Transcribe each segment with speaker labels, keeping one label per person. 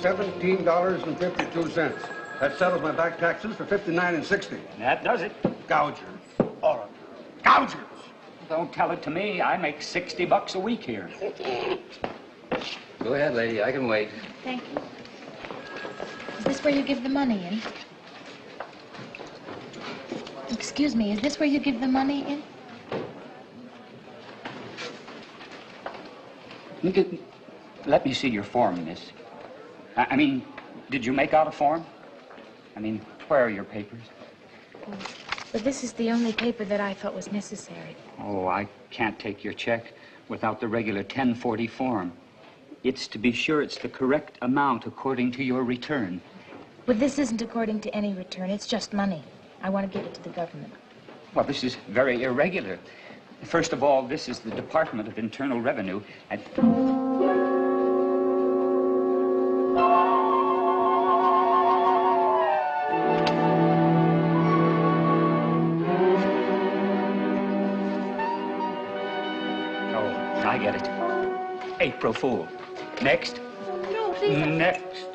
Speaker 1: $17.52. That settles my back taxes for $59 and $60.
Speaker 2: That does it.
Speaker 1: Gougers. All of them. Gougers.
Speaker 2: Don't tell it to me. I make $60 a week here.
Speaker 3: Go ahead, lady. I can wait.
Speaker 4: Thank you. Is this where you give the money in? Excuse me, is this where you give the money in?
Speaker 2: Let me see your form, miss. I mean, did you make out a form? I mean, where are your papers?
Speaker 4: But this is the only paper that I thought was necessary.
Speaker 2: Oh, I can't take your check without the regular 1040 form. It's to be sure it's the correct amount according to your return.
Speaker 4: But this isn't according to any return. It's just money. I want to give it to the government.
Speaker 2: Well, this is very irregular. First of all, this is the Department of Internal Revenue. I get it. April Fool. Next.
Speaker 4: No, please.
Speaker 2: Next.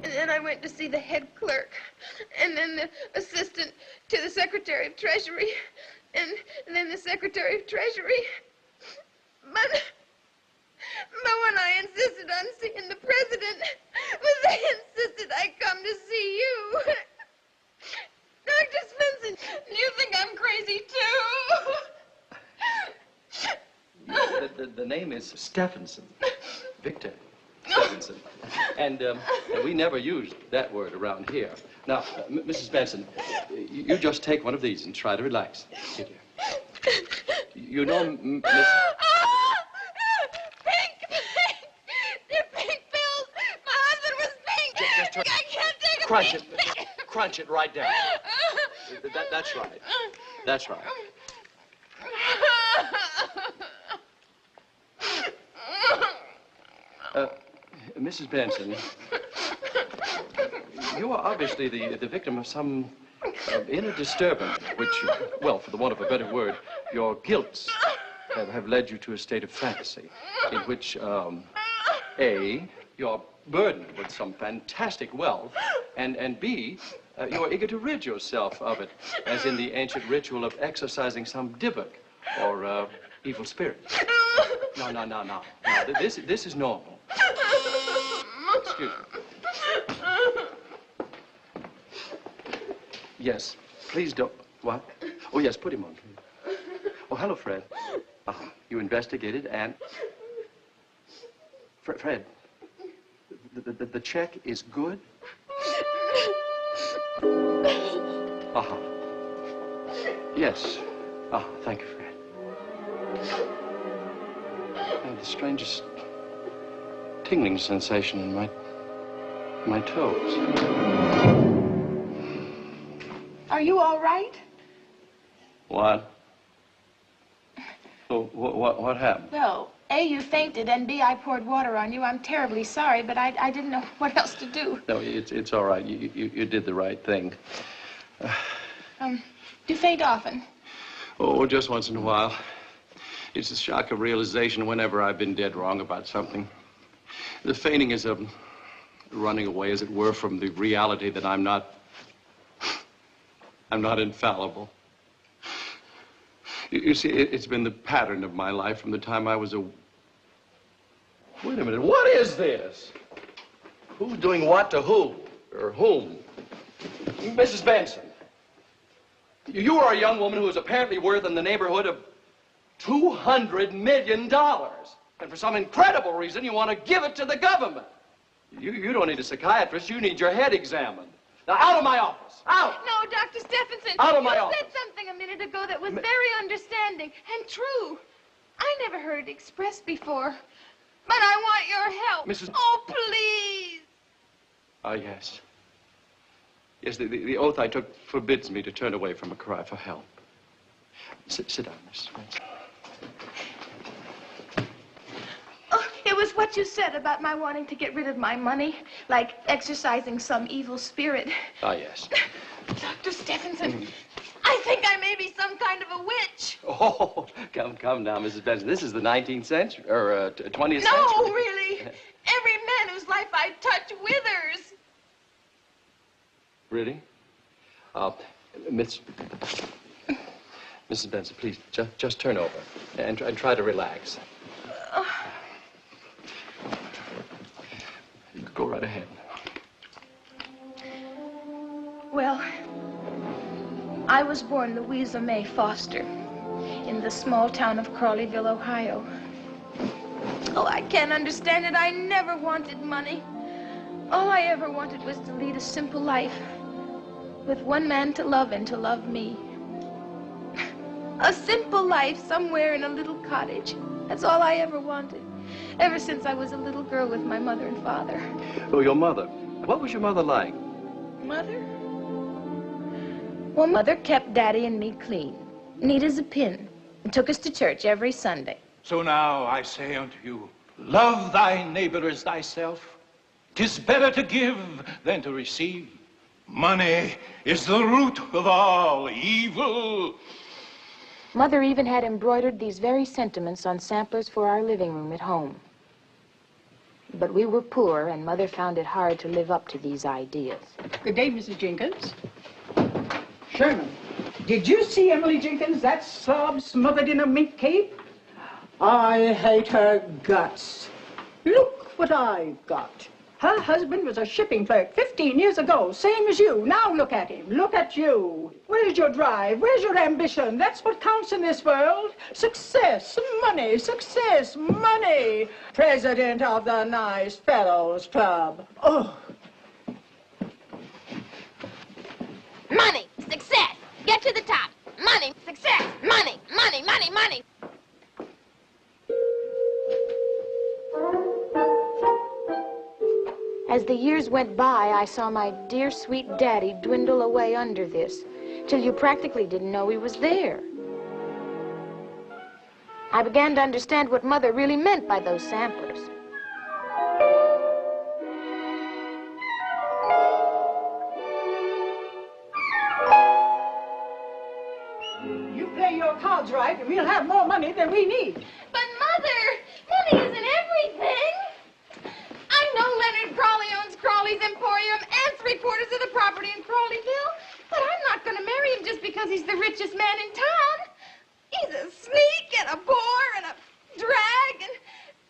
Speaker 5: And then I went to see the head clerk, and then the assistant to the Secretary of Treasury, and then the Secretary of Treasury. But when I insisted on seeing the president, they insisted I come to see you. Dr. Svensson, you think I'm crazy, too?
Speaker 6: The name is Stephenson. Victor Stephenson. And we never used that word around here. Now, Mrs. Benson, you just take one of these and try to relax. Here, dear. You know, Miss...
Speaker 5: Pink! They're pink pills! My husband was pink! I can't take a
Speaker 6: Crunch
Speaker 5: pink.
Speaker 6: it. Crunch it right down. That's right. That's right. Mrs. Benson, you are obviously the victim of some inner disturbance, which, well, for the want of a better word, your guilts have led you to a state of fantasy in which, A, you're burdened with some fantastic wealth, and B, you're eager to rid yourself of it, as in the ancient ritual of exorcising some Dybbuk or evil spirit. No. This is normal. Excuse me. Yes, please don't. What? Oh, yes, put him on, please. Oh, hello, Fred. You investigated and... Fred, the check is good? Yes. Thank you, Fred. I have the strangest tingling sensation in my toes.
Speaker 5: Are you all right?
Speaker 6: What? So, what happened?
Speaker 5: Well, A, you fainted, and B, I poured water on you. I'm terribly sorry, but I didn't know what else to do.
Speaker 6: No, it's all right. You did the right thing.
Speaker 5: Do you faint often?
Speaker 6: Oh, just once in a while. It's a shock of realization whenever I've been dead wrong about something. The fainting is a running away, as it were, from the reality that I'm not infallible. You see, it's been the pattern of my life from the time I was a Wait a minute, what is this? Who's doing what to who? Or whom? Mrs. Benson, you are a young woman who is apparently worth in the neighborhood of $200 million. And for some incredible reason, you want to give it to the government. You don't need a psychiatrist. You need your head examined. Now, out of my office. Out!
Speaker 5: No, Dr. Stephenson.
Speaker 6: Out of my office.
Speaker 5: You said something a minute ago that was very understanding and true. I never heard it expressed before. But I want your help.
Speaker 6: Mrs.
Speaker 5: Oh, please.
Speaker 6: Ah, yes. Yes, the oath I took forbids me to turn away from a cry for help. Sit down, Mrs. Benson.
Speaker 5: Oh, it was what you said about my wanting to get rid of my money, like exercising some evil spirit.
Speaker 6: Ah, yes.
Speaker 5: Dr. Stephenson, I think I may be some kind of a witch.
Speaker 6: Oh, come now, Mrs. Benson. This is the 19th century, or 20th century.
Speaker 5: No, really. Every man whose life I touch withers.
Speaker 6: Really? Mrs. Benson, please, just turn over and try to relax. You could go right ahead.
Speaker 5: Well, I was born Louisa May Foster in the small town of Crawleyville, Ohio. Oh, I can't understand it. I never wanted money. All I ever wanted was to lead a simple life with one man to love and to love me. A simple life somewhere in a little cottage. That's all I ever wanted. Ever since I was a little girl with my mother and father.
Speaker 6: Oh, your mother. What was your mother like?
Speaker 5: Mother? Well, Mother kept Daddy and me clean, neat as a pin, and took us to church every Sunday.
Speaker 3: So now I say unto you, love thy neighbor as thyself. 'Tis better to give than to receive. Money is the root of all evil.
Speaker 4: Mother even had embroidered these very sentiments on samplers for our living room at home. But we were poor, and Mother found it hard to live up to these ideas.
Speaker 7: Good day, Mrs. Jenkins. Sherman, did you see Emily Jenkins, that slob smothered in a mink cape? I hate her guts. Look what I've got. Her husband was a shipping clerk 15 years ago, same as you. Now look at him. Look at you. Where's your drive? Where's your ambition? That's what counts in this world. Success, money, success, money. President of the Nice Fellows Club. Oh.
Speaker 5: Money, success, get to the top. Money, success, money, money, money, money.
Speaker 4: As the years went by, I saw my dear, sweet Daddy dwindle away under this, till you practically didn't know he was there. I began to understand what Mother really meant by those samplers.
Speaker 7: You play your cards right, and we'll have more money than we need.
Speaker 5: But Mother, money isn't everything. I know Leonard Crawley owns Crawley's Emporium and 3/4 of the property in Crawleyville, but I'm not going to marry him just because he's the richest man in town. He's a sneak and a bore and a drag, and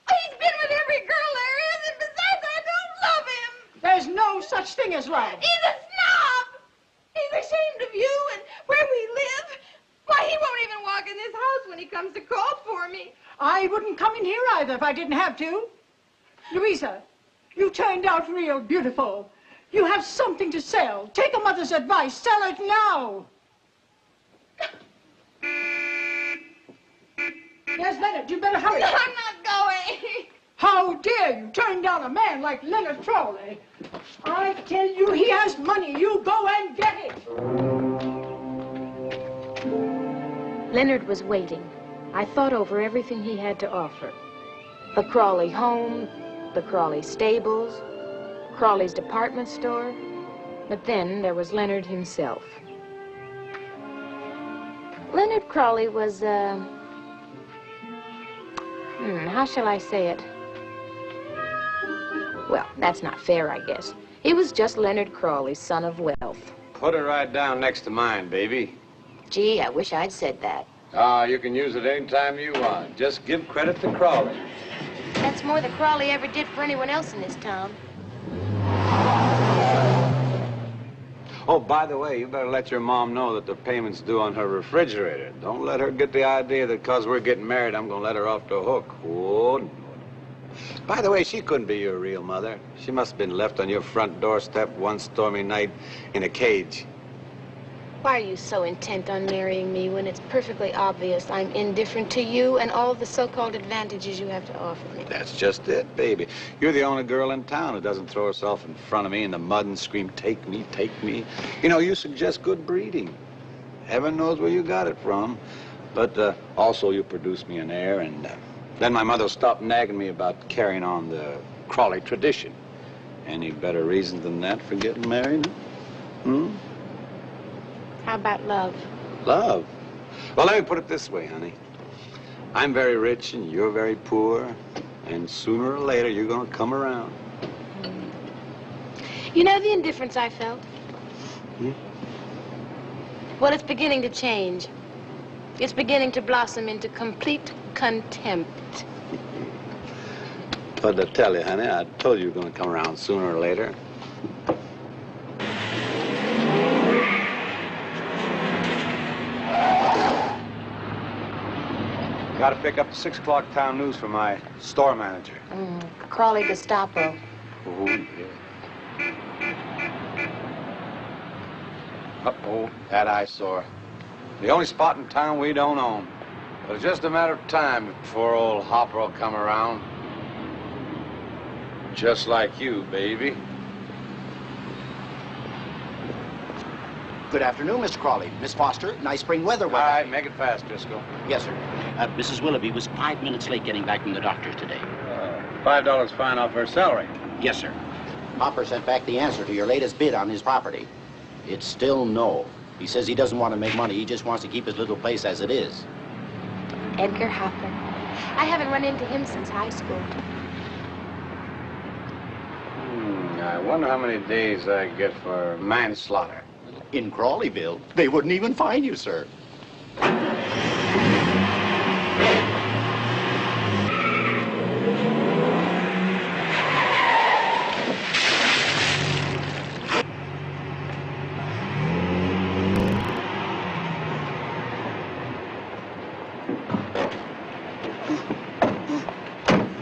Speaker 5: he's been with every girl there is, and besides, I don't love him.
Speaker 7: There's no such thing as love.
Speaker 5: He's a snob. He's ashamed of you and where we live. Why, he won't even walk in this house when he comes to call for me.
Speaker 7: I wouldn't come in here either if I didn't have to. Louisa, you turned out real beautiful. You have something to sell. Take a mother's advice. Sell it now. Yes, Leonard, you better hurry.
Speaker 5: I'm not going.
Speaker 7: How dare you turn down a man like Leonard Crawley? I tell you, he has money. You go and get it.
Speaker 4: Leonard was waiting. I thought over everything he had to offer. The Crawley home, the Crawley stables, Crawley's department store. But then there was Leonard himself. Leonard Crawley was, how shall I say it? Well, that's not fair, I guess. He was just Leonard Crawley, son of wealth.
Speaker 8: Put it right down next to mine, baby.
Speaker 4: Gee, I wish I'd said that.
Speaker 8: Ah, you can use it anytime you want. Just give credit to Crawley.
Speaker 4: That's more than Crawley ever did for anyone else in this town.
Speaker 8: Oh, by the way, you better let your mom know that the payment's due on her refrigerator. Don't let her get the idea that because we're getting married, I'm going to let her off the hook. Oh, no. By the way, she couldn't be your real mother. She must have been left on your front doorstep one stormy night in a cage.
Speaker 4: Why are you so intent on marrying me when it's perfectly obvious I'm indifferent to you and all the so-called advantages you have to offer me?
Speaker 8: That's just it, baby. You're the only girl in town who doesn't throw herself in front of me in the mud and scream, take me, take me. You know, you suggest good breeding. Heaven knows where you got it from. But also you produce me an heir, and then my mother stopped nagging me about carrying on the Crawley tradition. Any better reason than that for getting married? Hmm?
Speaker 4: How about love?
Speaker 8: Love? Well, let me put it this way, honey. I'm very rich and you're very poor, and sooner or later you're going to come around.
Speaker 4: You know the indifference I felt?
Speaker 8: Hmm?
Speaker 4: Well, it's beginning to change. It's beginning to blossom into complete contempt.
Speaker 8: But to tell you, honey, I told you you were going to come around sooner or later. Got to pick up the 6 o'clock town news for my store manager.
Speaker 4: Crawley Gestapo.
Speaker 8: Oh, yeah. Uh-oh, that eyesore. The only spot in town we don't own. But it's just a matter of time before old Hopper will come around. Just like you, baby.
Speaker 9: Good afternoon, Mr. Crawley. Miss Foster, nice spring weather.
Speaker 8: All right, make it fast, Driscoll.
Speaker 9: Yes, sir.
Speaker 10: Mrs. Willoughby was 5 minutes late getting back from the doctor's today.
Speaker 1: $5 fine off her salary.
Speaker 10: Yes, sir.
Speaker 9: Hopper sent back the answer to your latest bid on his property. It's still no. He says he doesn't want to make money. He just wants to keep his little place as it is.
Speaker 4: Edgar Hopper. I haven't run into him since high school.
Speaker 8: I wonder how many days I get for manslaughter.
Speaker 9: In Crawleyville, they wouldn't even find you, sir.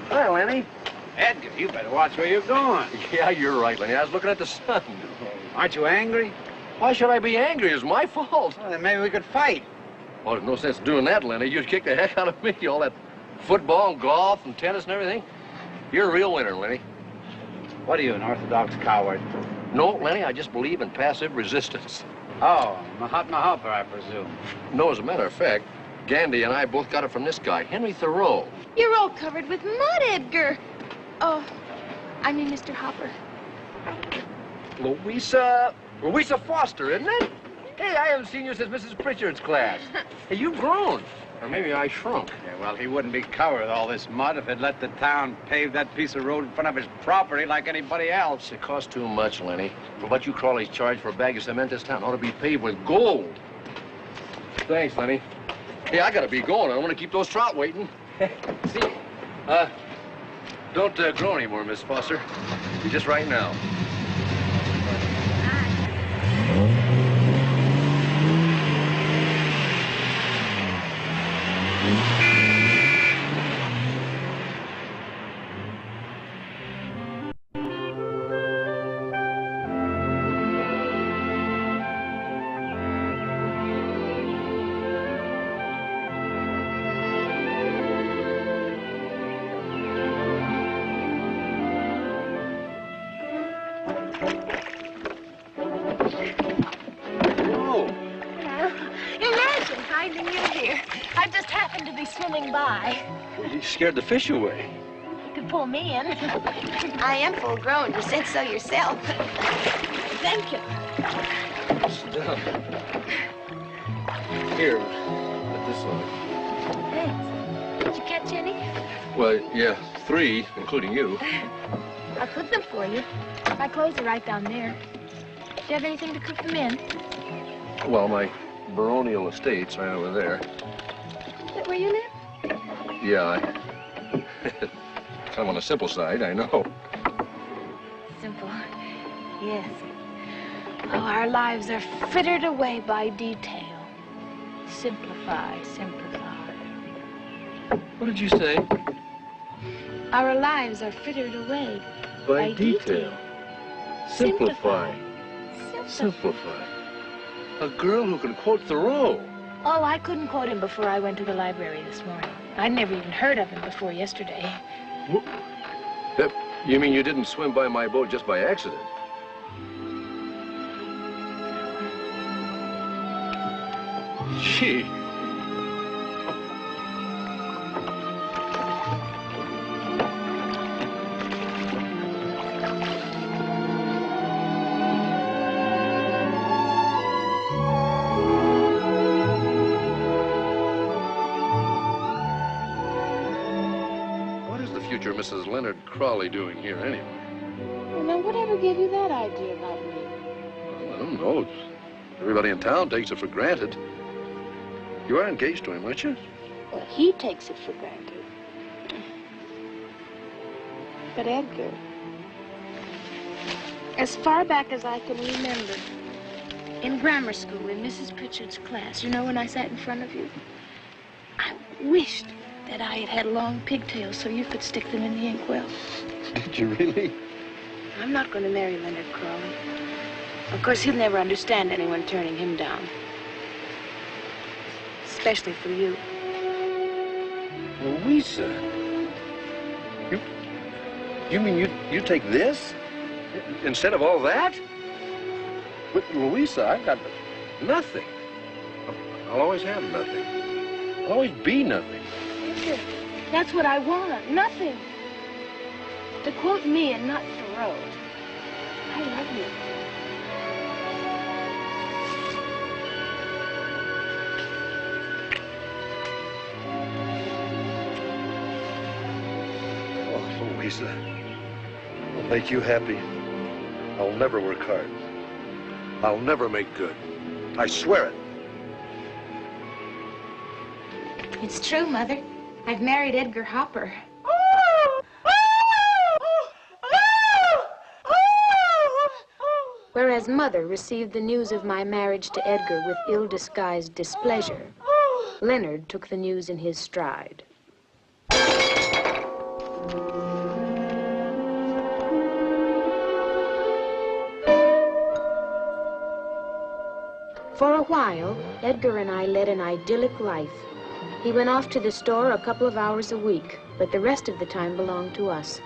Speaker 1: Hi, Lenny.
Speaker 8: Edgar, you better watch where you're going.
Speaker 6: Yeah, you're right, Lenny. I was looking at the sun.
Speaker 8: Aren't you angry?
Speaker 6: Why should I be angry? It's my fault.
Speaker 8: Well, then maybe we could fight.
Speaker 6: Well, there's no sense doing that, Lenny. You'd kick the heck out of me. All that football and golf and tennis and everything. You're a real winner, Lenny.
Speaker 8: What are you, an orthodox coward?
Speaker 6: No, Lenny, I just believe in passive resistance.
Speaker 8: Oh, Mahatma Hopper, I presume.
Speaker 6: No, as a matter of fact, Gandhi and I both got it from this guy, Henry Thoreau.
Speaker 4: You're all covered with mud, Edgar. Oh, I mean Mr. Hopper.
Speaker 6: Louisa Foster, isn't it? Hey, I haven't seen you since Mrs. Pritchard's class. Hey, you've grown. Or maybe I shrunk.
Speaker 1: Yeah, well, he wouldn't be covered with all this mud if he'd let the town pave that piece of road in front of his property like anybody else.
Speaker 6: It costs too much, Lenny. For what you Crawleys charge for a bag of cement, this town ought to be paved with gold. Thanks, Lenny. Hey, I gotta be going. I don't want to keep those trout waiting. See, don't grow anymore, Miss Foster. Just right now.
Speaker 5: Imagine finding you here. I just happened to be swimming by.
Speaker 6: You scared the fish away.
Speaker 5: You could pull me in.
Speaker 4: I am full grown. You said so yourself.
Speaker 5: Thank you.
Speaker 6: Sit down. Here, let this on.
Speaker 5: Thanks. Did you catch any?
Speaker 6: Well, yeah, 3, including you.
Speaker 5: I'll cook them for you. My clothes are right down there. Do you have anything to cook them in?
Speaker 6: Well, my baronial estate's right over there.
Speaker 5: Is that where you live?
Speaker 6: Yeah, kind of on the simple side, I know.
Speaker 4: Simple. Yes. Oh, our lives are frittered away by detail. Simplify, simplify.
Speaker 6: What did you say?
Speaker 4: Our lives are frittered away
Speaker 6: By detail. Simplify.
Speaker 4: Simplify.
Speaker 6: A girl who can quote Thoreau.
Speaker 4: Oh, I couldn't quote him before I went to the library this morning. I'd never even heard of him before yesterday.
Speaker 6: You mean you didn't swim by my boat just by accident? Gee. What is the future Mrs. Leonard Crawley doing here anyway?
Speaker 4: Well, now, whatever gave you that idea about me?
Speaker 6: Well, I don't know. Everybody in town takes it for granted. You are engaged to him, aren't you?
Speaker 4: Well, he takes it for granted. But Edgar, as far back as I can remember, in grammar school, in Mrs. Pritchard's class, you know, when I sat in front of you, I wished that I had had long pigtails so you could stick them in the inkwell.
Speaker 6: Did you really?
Speaker 4: I'm not going to marry Leonard Crawley. Of course, he'll never understand anyone turning him down. Especially for you.
Speaker 6: Louisa. You mean you take this instead of all that? But Louisa, I've got nothing. I'll always have nothing. I'll always be nothing.
Speaker 4: That's what I want. Nothing. To quote me and not Thoreau. I love you.
Speaker 6: Oh, Louisa, I'll make you happy. I'll never work hard. I'll never make good. I swear it.
Speaker 4: It's true, Mother. I've married Edgar Hopper. Whereas Mother received the news of my marriage to Edgar with ill-disguised displeasure, Leonard took the news in his stride. For a while, Edgar and I led an idyllic life. He went off to the store a couple of hours a week, but the rest of the time belonged to us.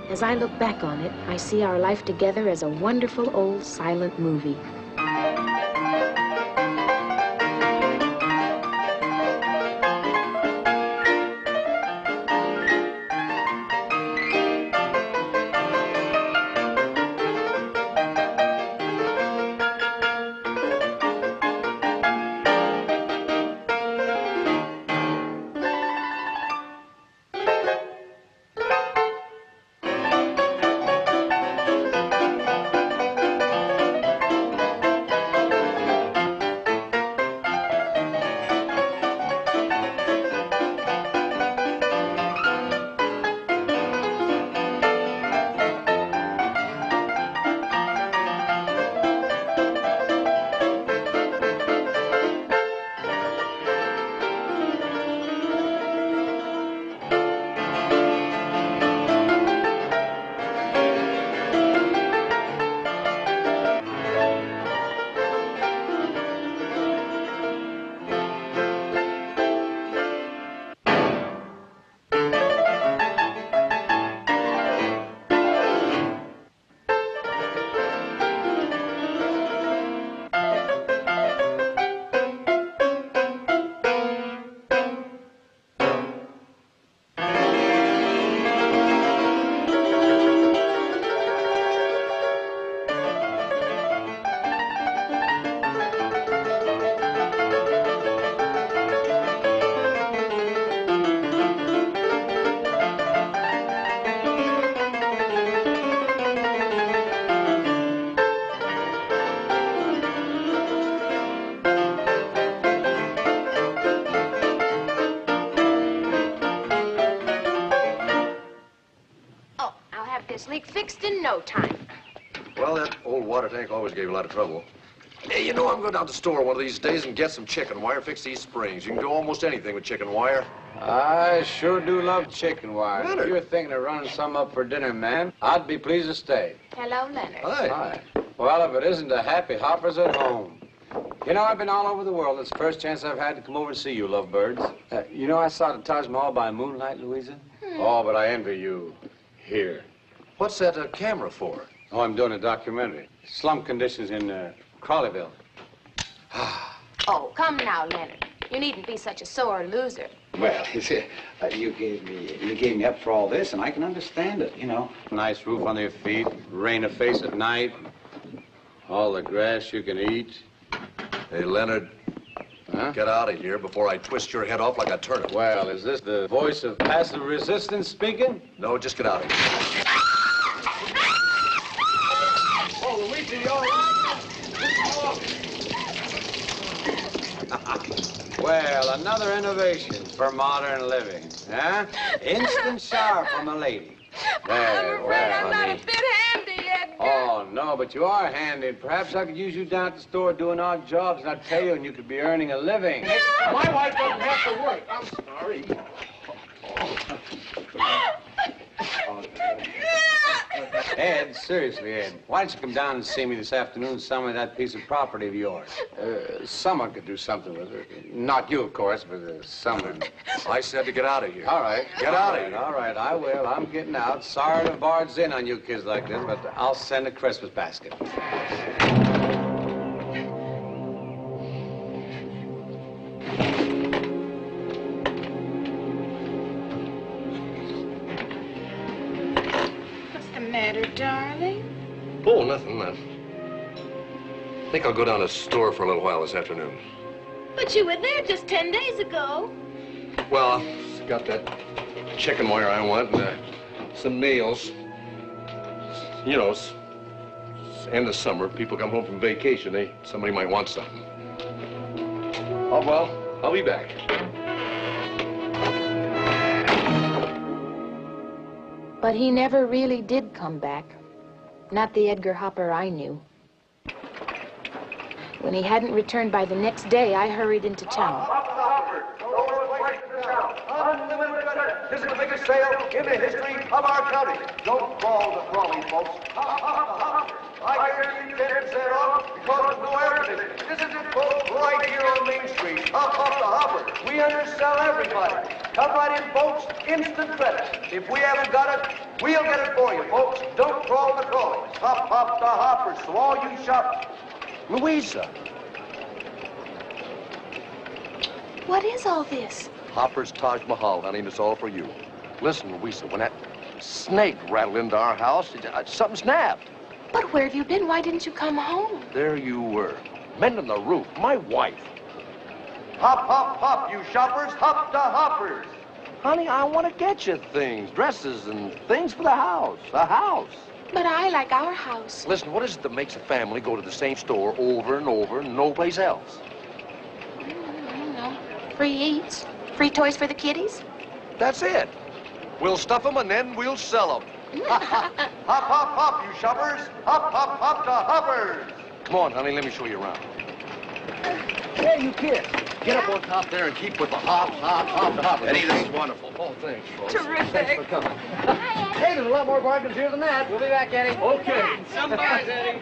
Speaker 4: As I look back on it, I see our life together as a wonderful old silent movie. Fixed in no time.
Speaker 11: Well, that old water tank always gave you a lot of trouble. Hey, you know, I'm going down to the store one of these days and get some chicken wire, fix these springs. You can do almost anything with chicken wire.
Speaker 1: I sure do love chicken wire.
Speaker 11: Leonard.
Speaker 1: If you're thinking of running some up for dinner, ma'am, I'd be pleased to stay.
Speaker 4: Hello, Leonard.
Speaker 11: Hi.
Speaker 1: Well, if it isn't the happy hoppers at home. You know, I've been all over the world. It's the first chance I've had to come over and see you, lovebirds. You know, I saw the Taj Mahal by moonlight, Louisa. Oh, but I envy you here.
Speaker 11: What's that camera for?
Speaker 1: Oh, I'm doing a documentary. Slum conditions in Crawleyville.
Speaker 4: Oh, come now, Leonard. You needn't be such a sore loser.
Speaker 8: Well, you gave me up for all this, and I can understand it, you know.
Speaker 1: Nice roof under your feet, rain of face at night, all the grass you can eat.
Speaker 11: Hey, Leonard, get out of here before I twist your head off like a turnip.
Speaker 1: Well, is this the voice of passive resistance speaking?
Speaker 11: No, just get out of here. Oh, Luigi,
Speaker 1: Well, another innovation for modern living, huh? Instant shower from a lady. There,
Speaker 5: I'm afraid I'm not
Speaker 1: honey.
Speaker 5: a bit handy, Edgar.
Speaker 1: Oh, no, but you are handy. Perhaps I could use you down at the store doing odd jobs, and I'd tell you, and you could be earning a living.
Speaker 3: My wife doesn't have to work. I'm sorry.
Speaker 1: Ed, seriously, Ed, why don't you come down and see me this afternoon and sell me that piece of property of yours? Someone could do something with it. Not you, of course, but someone.
Speaker 11: I said to get out of here.
Speaker 1: All right.
Speaker 11: Get out of here.
Speaker 1: All right, I will. I'm getting out. Sorry to barge in on you kids like this, but I'll send a Christmas basket.
Speaker 4: What's the matter, darling?
Speaker 11: Oh, nothing, I think I'll go down to the store for a little while this afternoon.
Speaker 5: But you were there just 10 days ago.
Speaker 11: Well, I got that chicken wire I want and some nails. You know, it's end of summer. People come home from vacation. Somebody might want something. Oh, well, I'll be back.
Speaker 4: But he never really did come back. Not the Edgar Hopper I knew. When he hadn't returned by the next day, I hurried into town.
Speaker 12: This is the biggest sale in the history of our county. Don't call the Crawley, folks. I guarantee you can't set off because there's no air conditioning. This is it, folks, right here on Main Street. Up the hopper. We undersell everybody. Come right in, folks. Instant credit. If we haven't got it, we'll get it for you, folks. Don't crawl the Crawleys. Hop the hoppers. So all you shoppers.
Speaker 11: Louisa.
Speaker 4: What is all this?
Speaker 11: Hopper's Taj Mahal, honey, and it's all for you. Listen, Louisa, when that snake rattled into our house, something snapped.
Speaker 4: But where have you been? Why didn't you come home?
Speaker 11: There you were, mending the roof. My wife.
Speaker 12: Hop, you shoppers. Hop the hoppers.
Speaker 11: Honey, I want to get you things, dresses and things for the house. The house.
Speaker 4: But I like our house.
Speaker 11: Listen, what is it that makes a family go to the same store over and over and no place else?
Speaker 4: No. Free eats. Free toys for the kiddies.
Speaker 11: That's it. We'll stuff them and then we'll sell them.
Speaker 12: Hop, you shoppers. Hop the hoppers.
Speaker 11: Come on, honey, let me show you around.
Speaker 3: Hey, you kids.
Speaker 11: Get up on top there and keep with the hop the hop.
Speaker 3: Eddie,
Speaker 11: this is wonderful. Oh, thanks, folks.
Speaker 5: Terrific.
Speaker 3: Thanks for coming. Hey, there's a lot more bargains here than that. We'll be back, Eddie. Okay.
Speaker 5: Some guys, Eddie.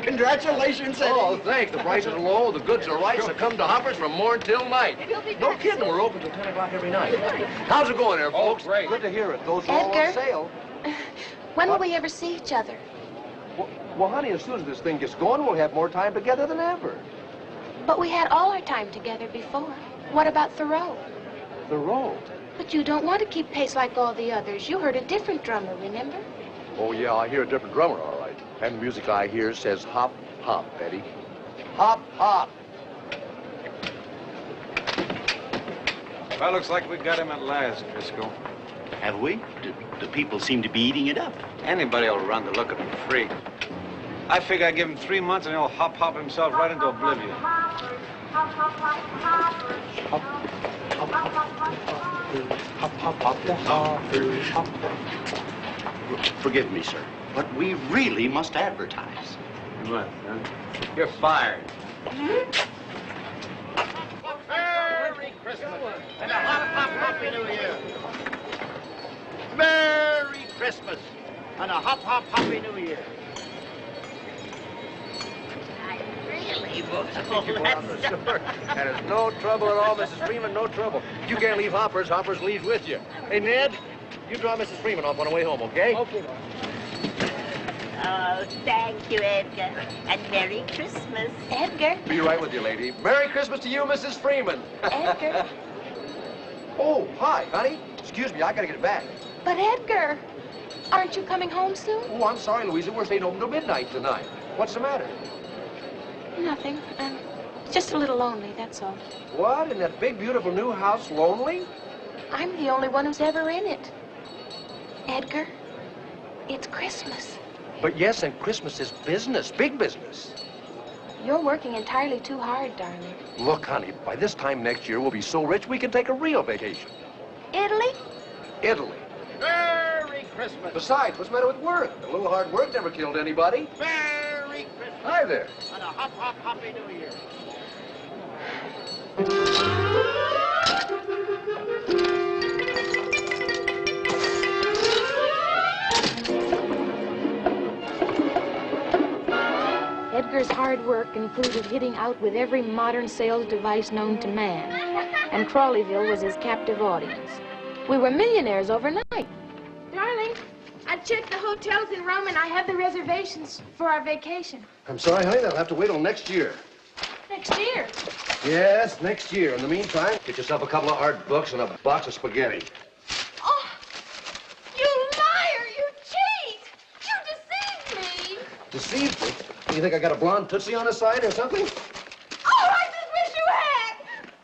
Speaker 3: Congratulations, Eddie.
Speaker 11: Oh, thanks. The prices are low, the goods are right, so come to Hoppers from morn till night. No kidding, we're open till 10 o'clock every night. How's it going there, folks?
Speaker 3: Great.
Speaker 11: Good to hear it. Those are all on
Speaker 4: Edgar.
Speaker 11: sale.
Speaker 4: When will we ever see each other?
Speaker 11: Well, honey, as soon as this thing gets going, we'll have more time together than ever.
Speaker 4: But we had all our time together before. What about Thoreau?
Speaker 11: Thoreau?
Speaker 4: But you don't want to keep pace like all the others. You heard a different drummer, remember?
Speaker 11: Oh, yeah, I hear a different drummer, all right. And the music I hear says hop, hop, Betty. Hop, hop.
Speaker 8: Well, looks like we got him at last, Driscoll.
Speaker 10: Have we? The people seem to be eating it up.
Speaker 8: Anybody will run to look at him free. I figure I give him 3 months and he'll hop himself right into oblivion.
Speaker 9: Forgive me, sir, but we really must advertise.
Speaker 1: What, huh? You're fired.
Speaker 9: Merry Christmas and a happy New Year. Merry Christmas and a happy New Year.
Speaker 11: That is no trouble at all, Mrs. Freeman, no trouble. You can't leave Hoppers, Hoppers leaves with you. Hey, Ned, you draw Mrs. Freeman off on the way home, okay?
Speaker 13: Okay, Lord. Oh, thank you, Edgar. And Merry Christmas.
Speaker 5: Edgar.
Speaker 11: Be right with you, lady. Merry Christmas to you, Mrs. Freeman.
Speaker 5: Edgar.
Speaker 11: Oh, hi, honey. Excuse me, I gotta get back.
Speaker 5: But Edgar, aren't you coming home soon?
Speaker 11: Oh, I'm sorry, Louisa. We're staying home till midnight tonight. What's the matter?
Speaker 5: Nothing. I'm just a little lonely, that's all.
Speaker 11: What? In that big, beautiful new house, lonely?
Speaker 5: I'm the only one who's ever in it. Edgar, it's Christmas.
Speaker 11: But yes, and Christmas is business, big business.
Speaker 5: You're working entirely too hard, darling.
Speaker 11: Look, honey, by this time next year, we'll be so rich we can take a real vacation.
Speaker 5: Italy?
Speaker 11: Italy.
Speaker 9: Merry Christmas.
Speaker 11: Besides, what's the matter with work? A little hard work never killed anybody.
Speaker 9: Merry Christmas.
Speaker 11: Hi there.
Speaker 9: And a happy New Year.
Speaker 4: Edgar's hard work included hitting out with every modern sales device known to man, and Crawleyville was his captive audience. We were millionaires overnight.
Speaker 5: Darling, I checked the hotels in Rome and I have the reservations for our vacation.
Speaker 11: I'm sorry, honey. That'll have to wait till next year.
Speaker 5: Next year?
Speaker 11: Yes, next year. In the meantime, get yourself a couple of art books and a box of spaghetti.
Speaker 5: Oh, you liar, you cheat! You deceived me!
Speaker 11: Deceived me? You think I got a blonde tootsie on the side or something?
Speaker 5: Oh, I just wish you had!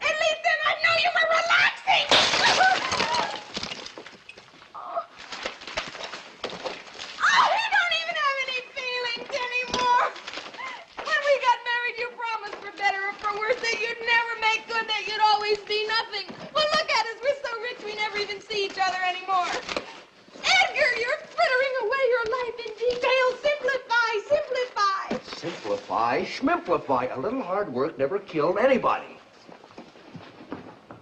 Speaker 5: At least then I'd know you were relaxing! Oh, you don't even have any feelings anymore! When we got married, you promised for better or for worse that you'd never make good, that you'd always be nothing. Well, look at us. We're so rich we never even see each other anymore. Edgar, you're frittering away your life in detail. Simplify, simplify.
Speaker 11: Simplify, schmimplify. A little hard work never killed anybody.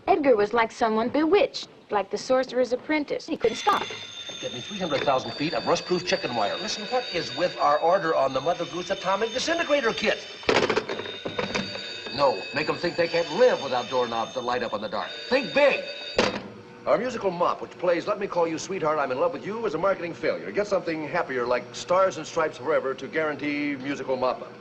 Speaker 4: Edgar was like someone bewitched, like the sorcerer's apprentice. He couldn't stop.
Speaker 11: Get me 300,000 feet of rust-proof chicken wire. Listen, what is with our order on the Mother Goose Atomic Disintegrator Kit? No, make them think they can't live without doorknobs that light up in the dark. Think big. Our musical mop, which plays Let Me Call You Sweetheart, I'm in Love with You, is a marketing failure. Get something happier like Stars and Stripes Forever to guarantee musical mop-up.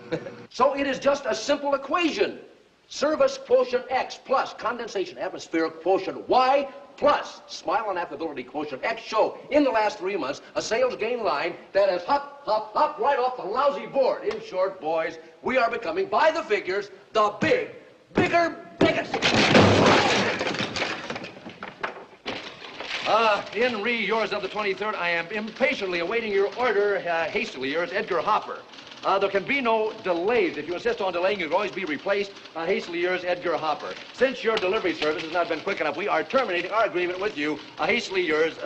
Speaker 11: So it is just a simple equation. Service quotient X plus condensation atmospheric quotient Y plus smile and affability quotient X show in the last 3 months a sales gain line that has hop right off the lousy board. In short, boys, we are becoming, by the figures, the bigger, biggest. In yours of the 23rd, I am impatiently awaiting your order, hastily yours, Edgar Hopper. There can be no delays. If you insist on delaying, you can always be replaced. Hastily yours, Edgar Hopper. Since your delivery service has not been quick enough, we are terminating our agreement with you. Hastily yours,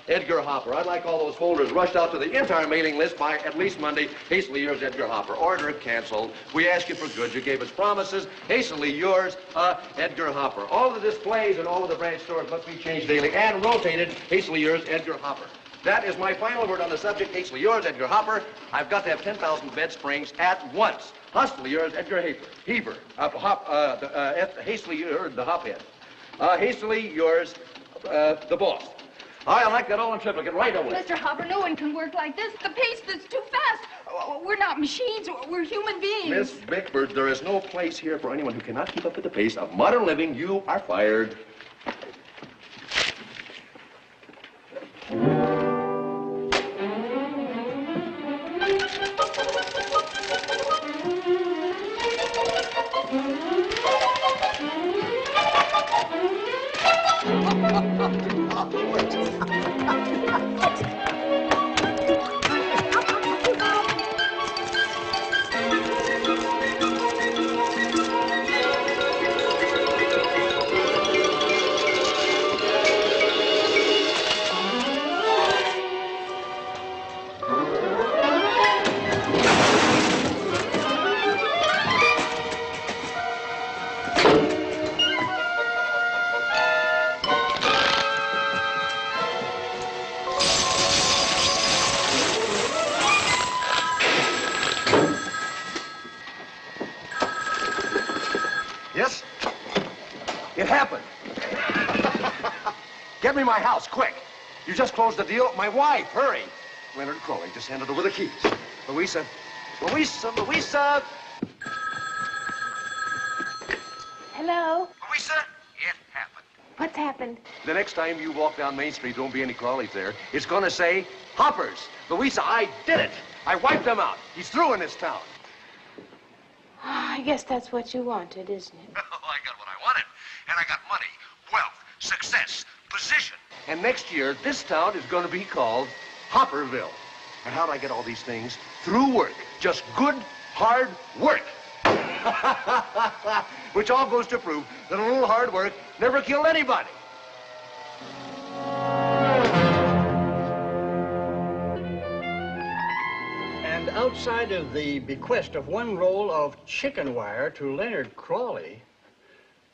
Speaker 11: Edgar Hopper. I'd like all those folders rushed out to the entire mailing list by at least Monday. Hastily yours, Edgar Hopper. Order canceled. We ask you for goods. You gave us promises. Hastily yours, Edgar Hopper. All the displays and all of the branch stores must be changed daily and rotated. Hastily yours, Edgar Hopper. That is my final word on the subject. Hastily yours, Edgar Hopper. I've got to have 10,000 bed springs at once. Hastily yours, Edgar Heaver. Hastily yours, the Hophead. Hastily yours, the boss. I like that all in triplicate right away.
Speaker 14: Mr. Hopper, no one can work like this. The pace is too fast. We're not machines. We're human beings.
Speaker 11: Miss Bickford, there is no place here for anyone who cannot keep up with the pace of modern living. You are fired.
Speaker 12: Get me my house, quick. You just closed the deal. My wife, hurry. Leonard Crowley, just handed over the keys. Louisa. Louisa, Louisa.
Speaker 5: Hello?
Speaker 12: Louisa, it happened.
Speaker 5: What's happened?
Speaker 12: The next time you walk down Main Street, don't be any Crawleys there. It's gonna say, Hoppers. Louisa, I did it. I wiped them out. He's through in this town.
Speaker 4: I guess that's what you wanted, isn't it?
Speaker 12: Oh, I got what I wanted. And I got money, wealth, success, position. And next year, this town is gonna be called Hopperville. And how'd I get all these things? Through work. Just good, hard work. Which all goes to prove that a little hard work never killed anybody.
Speaker 7: And outside of the bequest of one roll of chicken wire to Leonard Crawley,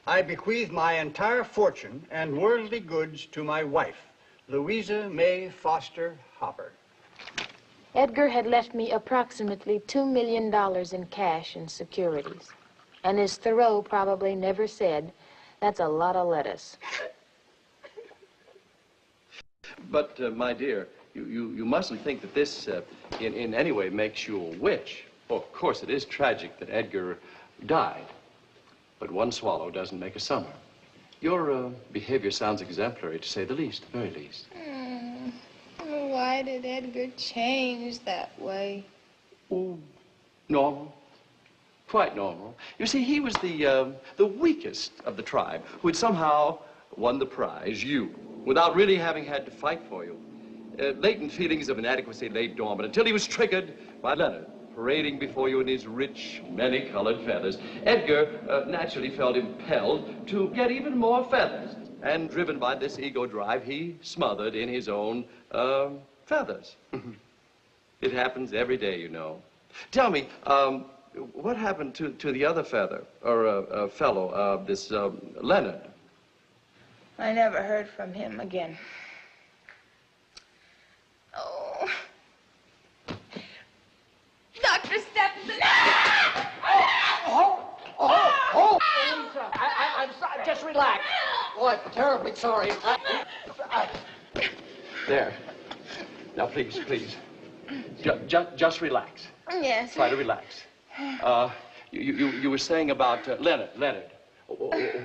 Speaker 7: I bequeath my entire fortune and worldly goods to my wife, Louisa May Foster Hopper.
Speaker 4: Edgar had left me approximately $2 million in cash and securities. And as Thoreau probably never said, that's a lot of lettuce.
Speaker 6: But, my dear, you mustn't think that this in any way makes you a witch. Oh, of course, it is tragic that Edgar died. But one swallow doesn't make a summer. Your behavior sounds exemplary, to say the least, the very least.
Speaker 5: Why did Edgar change that way?
Speaker 6: Oh, normal. Quite normal. You see, he was the weakest of the tribe who had somehow won the prize, you, without really having had to fight for you. Latent feelings of inadequacy lay dormant until he was triggered by Leonard, parading before you in his rich, many-colored feathers. Edgar naturally felt impelled to get even more feathers. And driven by this ego drive, he smothered in his own feathers. It happens every day, you know. Tell me, what happened to the other feather, or fellow, this Leonard?
Speaker 5: I never heard from him again. Oh. Dr. Stephenson!
Speaker 7: Lisa, I'm sorry. Just relax. Oh, I'm terribly sorry.
Speaker 6: There. Now, please, please. Just relax.
Speaker 5: Yes.
Speaker 6: Try to relax. You were saying about Leonard.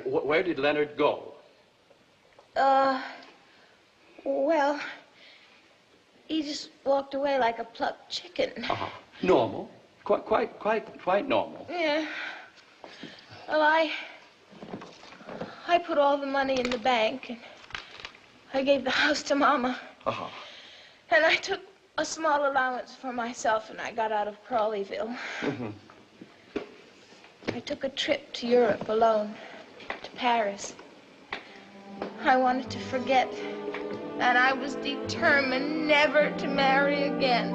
Speaker 6: Where did Leonard go?
Speaker 5: Well, he just walked away like a plucked chicken.
Speaker 6: Normal. Quite normal.
Speaker 5: Yeah. Well, I put all the money in the bank, and I gave the house to Mama. And I took a small allowance for myself, and I got out of Crawleyville. I took a trip to Europe alone, to Paris. I wanted to forget, and I was determined never to marry again.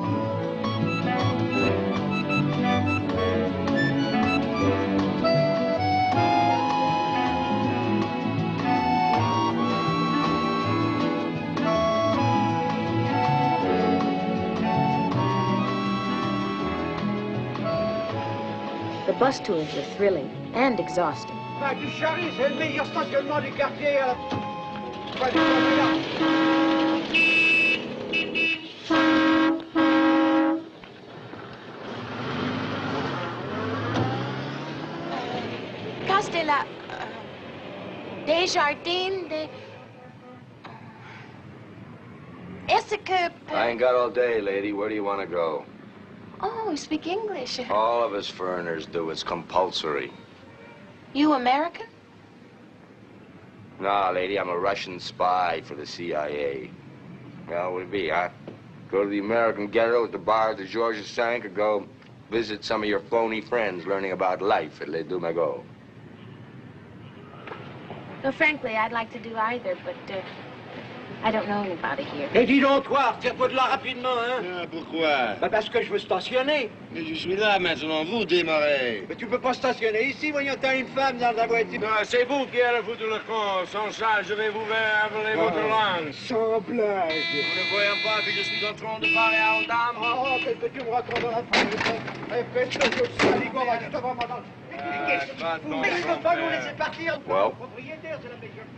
Speaker 4: The bus tours were thrilling and exhausting.
Speaker 7: Du Charry, c'est le meilleur stationnement du quartier.
Speaker 5: Castella, Desjardins, Est-ce que...
Speaker 1: I ain't got all day, lady. Where do you want to go?
Speaker 5: Oh, you speak English.
Speaker 1: All of us foreigners do. It's compulsory.
Speaker 5: You American?
Speaker 1: Nah, lady, I'm a Russian spy for the CIA. Well, would it be, huh? Go to the American ghetto at the bar of the Georges V, or go visit some of your phony friends learning about life at Les Dumagos.
Speaker 4: Well, frankly, I'd like to do either, but I don't know anybody here.
Speaker 7: Et dis donc, toi, tire-toi de là rapidement, hein?
Speaker 15: Pourquoi?
Speaker 7: Bah parce que je veux stationner.
Speaker 15: Mais je suis là maintenant, vous démarrez.
Speaker 7: Mais tu peux pas stationner ici, voyons, t'as une femme dans la voiture.
Speaker 15: Non, c'est vous qui allez foutre le camp. Sans ça, je vais vous verrer votre langue.
Speaker 7: Sans blague.
Speaker 15: Vous ne voyez pas que je suis en train de parler à une dame?
Speaker 7: Oh, qu'est-ce que tu me racontes dans la famille? Eh, fais-toi, je suis saligo, va, je te vois, madame.
Speaker 11: Well?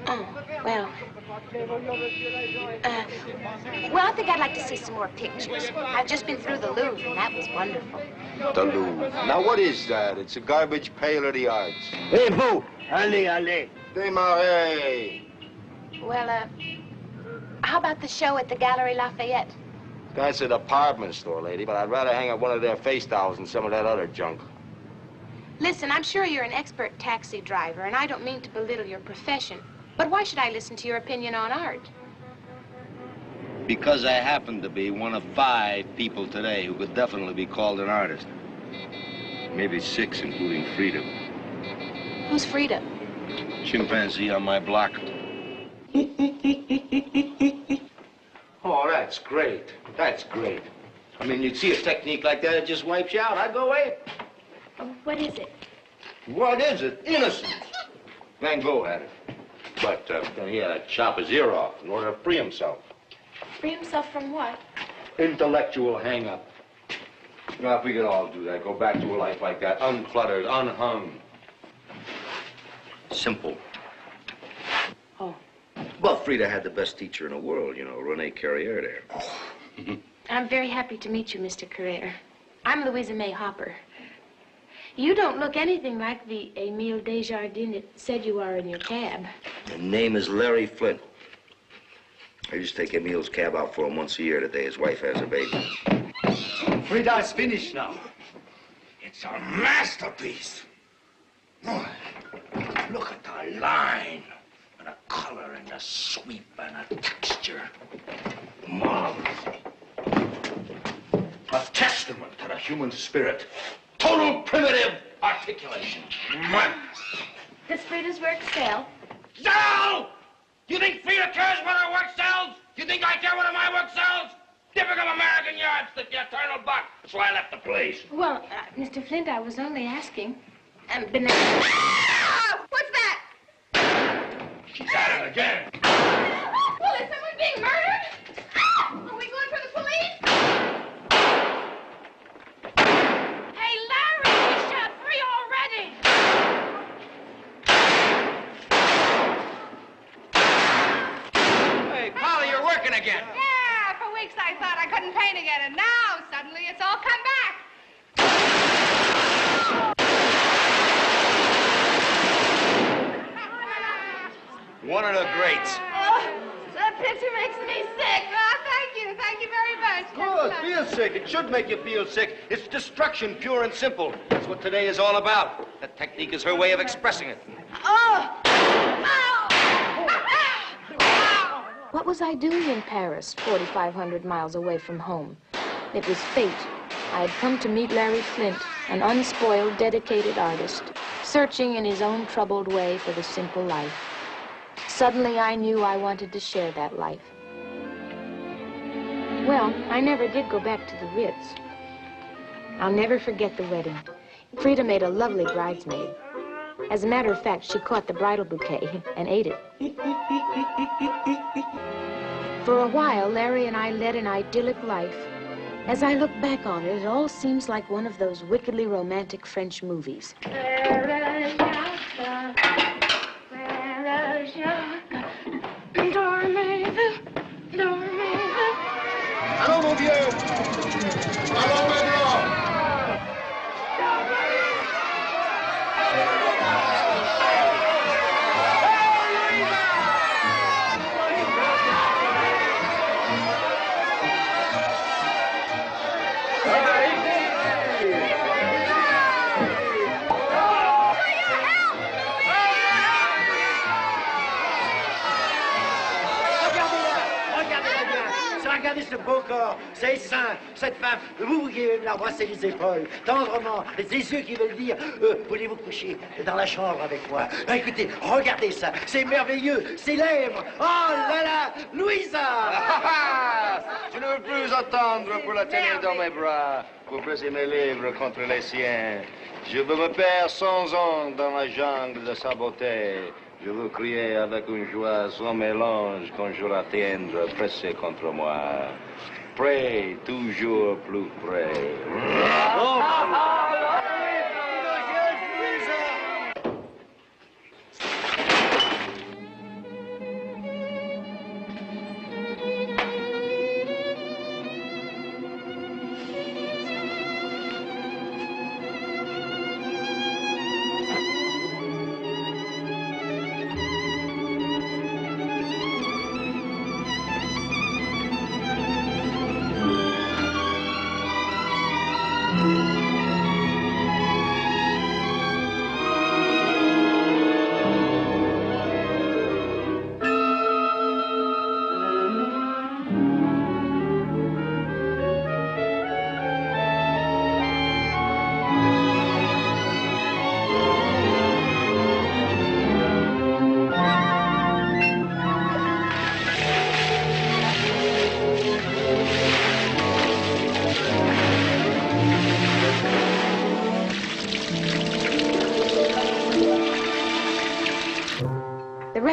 Speaker 4: Oh, well. Well, I think I'd like to see some more pictures. I've just been through the Louvre, and that was wonderful.
Speaker 12: The Louvre. Now, what is that? It's a garbage pail of the arts.
Speaker 16: Hey, vous! Allez, allez!
Speaker 12: Démarrez!
Speaker 4: Well, how about the show at the Galerie Lafayette?
Speaker 12: That's a department store, lady, but I'd rather hang up one of their face towels than some of that other junk.
Speaker 4: Listen, I'm sure you're an expert taxi driver, and I don't mean to belittle your profession. But why should I listen to your opinion on art?
Speaker 16: Because I happen to be one of 5 people today who could definitely be called an artist. Maybe 6, including Frida.
Speaker 4: Who's Frida?
Speaker 16: Chimpanzee on my block.
Speaker 12: Oh, that's great. That's great. I mean, you'd see a technique like that, it just wipes you out. I'd go away.
Speaker 4: What is it?
Speaker 12: What is it? Innocence. Van Gogh had it. But then he had to chop his ear off in order to free himself.
Speaker 4: Free himself from what?
Speaker 12: Intellectual hang-up. Now, if we could all do that, go back to a life like that, uncluttered, unhung.
Speaker 16: Simple.
Speaker 4: Oh.
Speaker 16: Well, Frida had the best teacher in the world, you know, Rene Carrier there.
Speaker 4: I'm very happy to meet you, Mr. Carrere. I'm Louisa May Hopper. You don't look anything like the Emile Desjardins that said you are in your cab.
Speaker 16: The name is Larry Flint. I used to take Emile's cab out for him once a year the day his wife has a baby.
Speaker 17: Frida's finished now. It's a masterpiece. Oh, look at the line, and the color, and the sweep, and the texture. Marvelous. A testament to the human spirit. Total primitive articulation.
Speaker 4: Does Frida's work sell?
Speaker 17: Sell! You think Frida cares what her work sells? You think I care what my work sells? Typical American yardstick, you eternal buck. So I left the place.
Speaker 4: Well, Mr. Flint, I was only asking.
Speaker 5: What's that?
Speaker 17: She's at it again.
Speaker 5: Well, is someone being murdered? Are we going for the police?
Speaker 14: Hey, Larry, we shot 3 already.
Speaker 17: Hey, Polly, you're working again.
Speaker 14: Yeah, for weeks I thought I couldn't paint again, and now suddenly it's all come back.
Speaker 12: One of the greats.
Speaker 14: Oh, that picture makes me sick. Oh, thank you. Thank you very much.
Speaker 12: Good, feel sick. It should make you feel sick. It's destruction, pure and simple. That's what today is all about. That technique is her way of expressing it.
Speaker 14: Oh!
Speaker 4: What was I doing in Paris, 4,500 miles away from home? It was fate. I had come to meet Larry Flint, an unspoiled, dedicated artist, searching in his own troubled way for the simple life. Suddenly, I knew I wanted to share that life. Well, I never did go back to the Ritz. I'll never forget the wedding. Frida made a lovely bridesmaid. As a matter of fact, she caught the bridal bouquet and ate it. For a while, Larry and I led an idyllic life. As I look back on it, it all seems like one of those wickedly romantic French movies.
Speaker 12: Allons, mon vieux! Allons maintenant!
Speaker 18: Regardez ce beau corps, ces seins, cette femme. Vous vouliez l'embrasser les épaules, tendrement, les yeux qui veulent dire voulez-vous coucher dans la chambre avec moi? Écoutez, regardez ça, c'est merveilleux, ses lèvres. Oh là là, Louisa!
Speaker 12: Je ne veux plus attendre pour la tenir dans mes bras, pour presser mes lèvres contre les siens. Je veux me perdre sans ondes dans la jungle de sa beauté. Je veux crier avec une joie sans mélange quand je la tiendre pressée contre moi. Près, toujours plus près. Oh.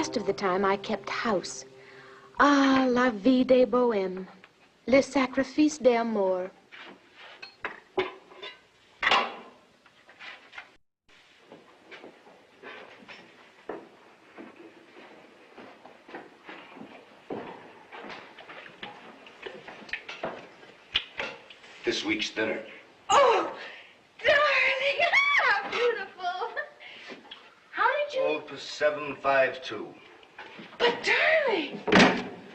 Speaker 4: rest of the time, I kept house. Ah, la vie des bohèmes. Le sacrifice d'amour.
Speaker 16: This week's dinner.
Speaker 5: Oh, darling! How beautiful! How did you...
Speaker 16: Opus 752.
Speaker 5: But, darling,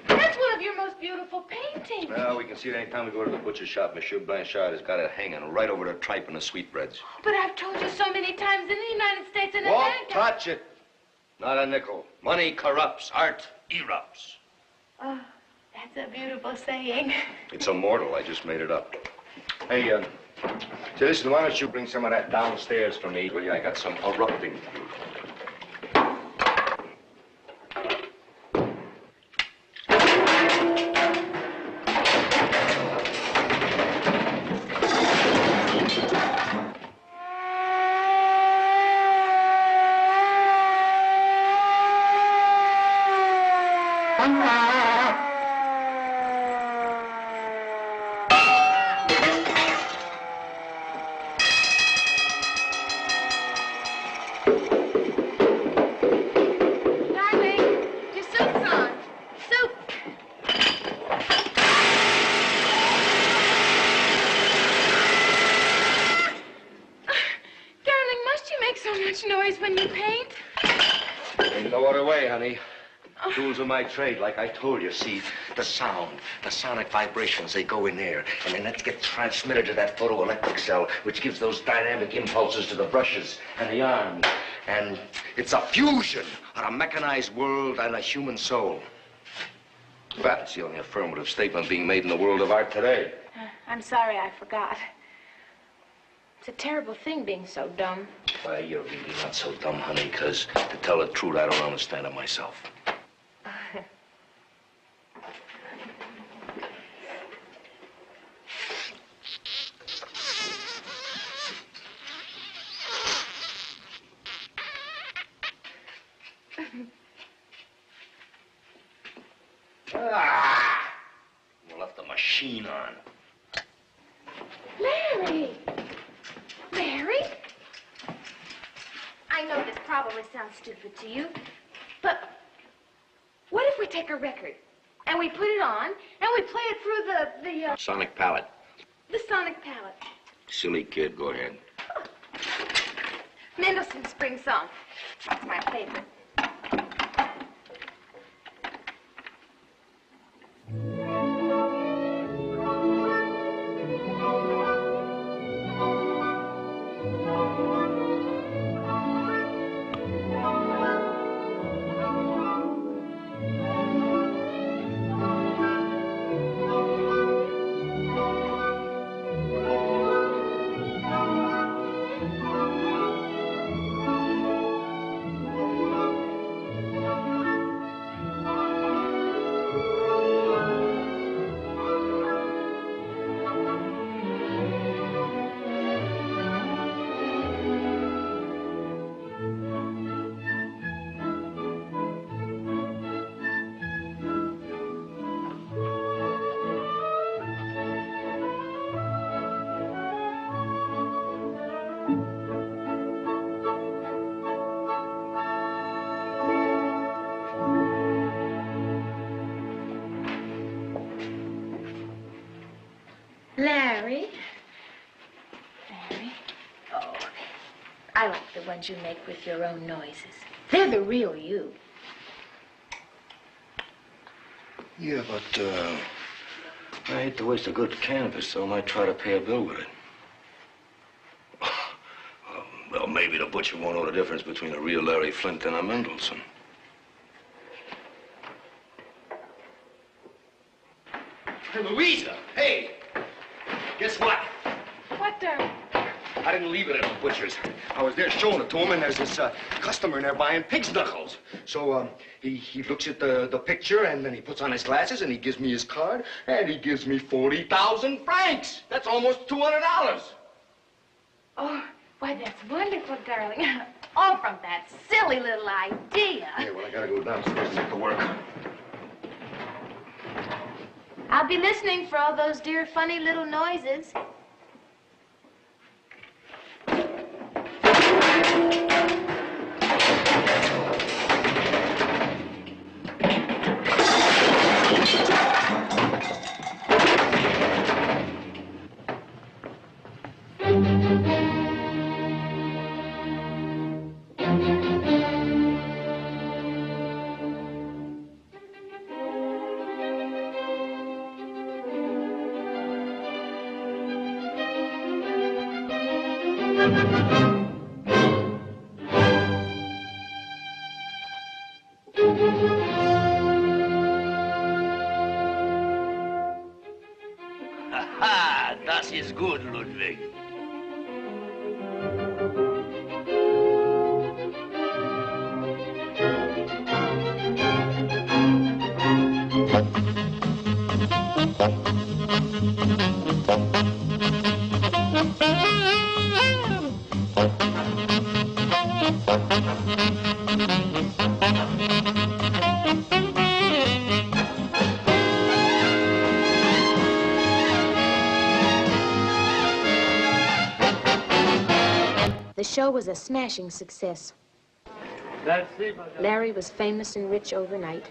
Speaker 5: that's one of your most beautiful paintings.
Speaker 16: Well, we can see it any time we go to the butcher shop. Monsieur Blanchard has got it hanging right over the tripe and the sweetbreads.
Speaker 5: But I've told you so many times in the United States and
Speaker 16: Won't
Speaker 5: America...
Speaker 16: touch it. Not a nickel. Money corrupts. Art erupts.
Speaker 5: Oh, that's a beautiful saying.
Speaker 16: It's immortal. I just made it up. Hey, say, listen, why don't you bring some of that downstairs for me? Will you? I got some erupting to do. My trade, like I told you, see, the sound, the sonic vibrations, they go in there, and then that gets transmitted to that photoelectric cell, which gives those dynamic impulses to the brushes and the arms. And it's a fusion of a mechanized world and a human soul. That's the only affirmative statement being made in the world of art today.
Speaker 4: I'm sorry I forgot. It's a terrible thing being so dumb.
Speaker 16: Why, you're really not so dumb, honey, because to tell the truth, I don't understand it myself. We left the machine on.
Speaker 4: Larry! Larry? I know this probably sounds stupid to you, but what if we take a record and we put it on and we play it through the
Speaker 16: Sonic palette.
Speaker 4: The sonic palette.
Speaker 16: Silly kid, go ahead.
Speaker 4: Mendelssohn's Spring Song. That's my favorite. Larry? Larry? Oh, I like the ones you make with your own noises. They're the real you.
Speaker 16: Yeah, but, I hate to waste a good canvas, so I might try to pay a bill with it. Well, maybe the butcher won't know the difference between a real Larry Flint and a Mendelssohn. Hey, Louisa! Hey! Guess what?
Speaker 4: What, darling?
Speaker 16: I didn't leave it at the butcher's. I was there showing it to him, and there's this customer in there buying pig's knuckles. So he looks at the picture, and then he puts on his glasses, and he gives me his card, and he gives me 40,000 francs. That's almost $200.
Speaker 4: Oh, why, that's wonderful, darling.
Speaker 14: Oh, from that silly little idea.
Speaker 11: Hey, well, I gotta go downstairs and get to work.
Speaker 4: I'll be listening for all those dear funny little noises.
Speaker 16: Aha, das ist gut, Ludwig.
Speaker 4: The show was a smashing success. Larry was famous and rich overnight.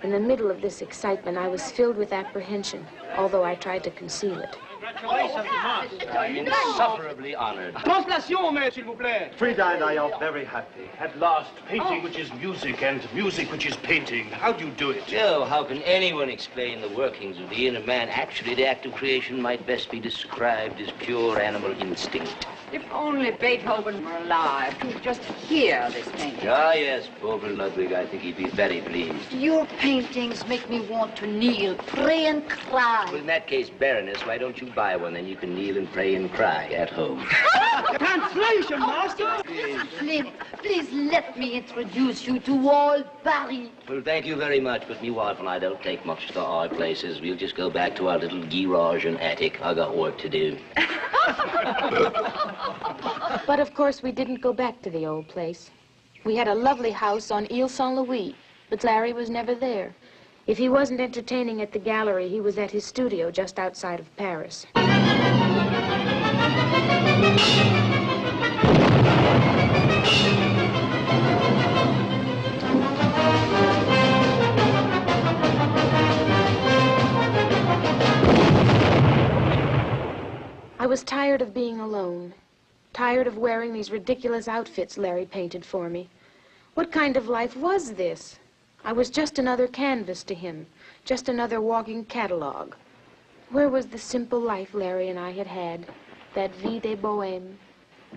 Speaker 4: In the middle of this excitement, I was filled with apprehension, although I tried to conceal it.
Speaker 16: I'm insufferably honored.
Speaker 19: Translation, mais, s'il vous plaît.
Speaker 17: Frida and I are very happy.
Speaker 19: At last, painting which is music and music which is painting. How do you do it?
Speaker 10: Joe, how can anyone explain the workings of the inner man? Actually, the act of creation might best be described as pure animal instinct.
Speaker 20: If only Beethoven were alive to just hear this painting.
Speaker 10: Ah, yes, poor Ludwig, I think he'd be very pleased.
Speaker 20: Your paintings make me want to kneel, pray, and cry.
Speaker 10: Well, in that case, Baroness, why don't you buy one? Then you can kneel and pray and cry at home.
Speaker 19: Translation, master.
Speaker 20: Please let me introduce you to all Paris.
Speaker 10: Well, thank you very much, but me wife and I don't take much to our places. We'll just go back to our little garage and attic. I got work to do.
Speaker 4: But of course, we didn't go back to the old place. We had a lovely house on Ile Saint-Louis, but Larry was never there. If he wasn't entertaining at the gallery, he was at his studio just outside of Paris. I was tired of being alone, tired of wearing these ridiculous outfits Larry painted for me. What kind of life was this? I was just another canvas to him, just another walking catalog. Where was the simple life Larry and I had had, that vie de bohème?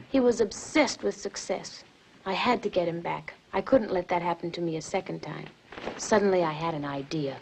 Speaker 4: He was obsessed with success. I had to get him back. I couldn't let that happen to me a second time. Suddenly I had an idea.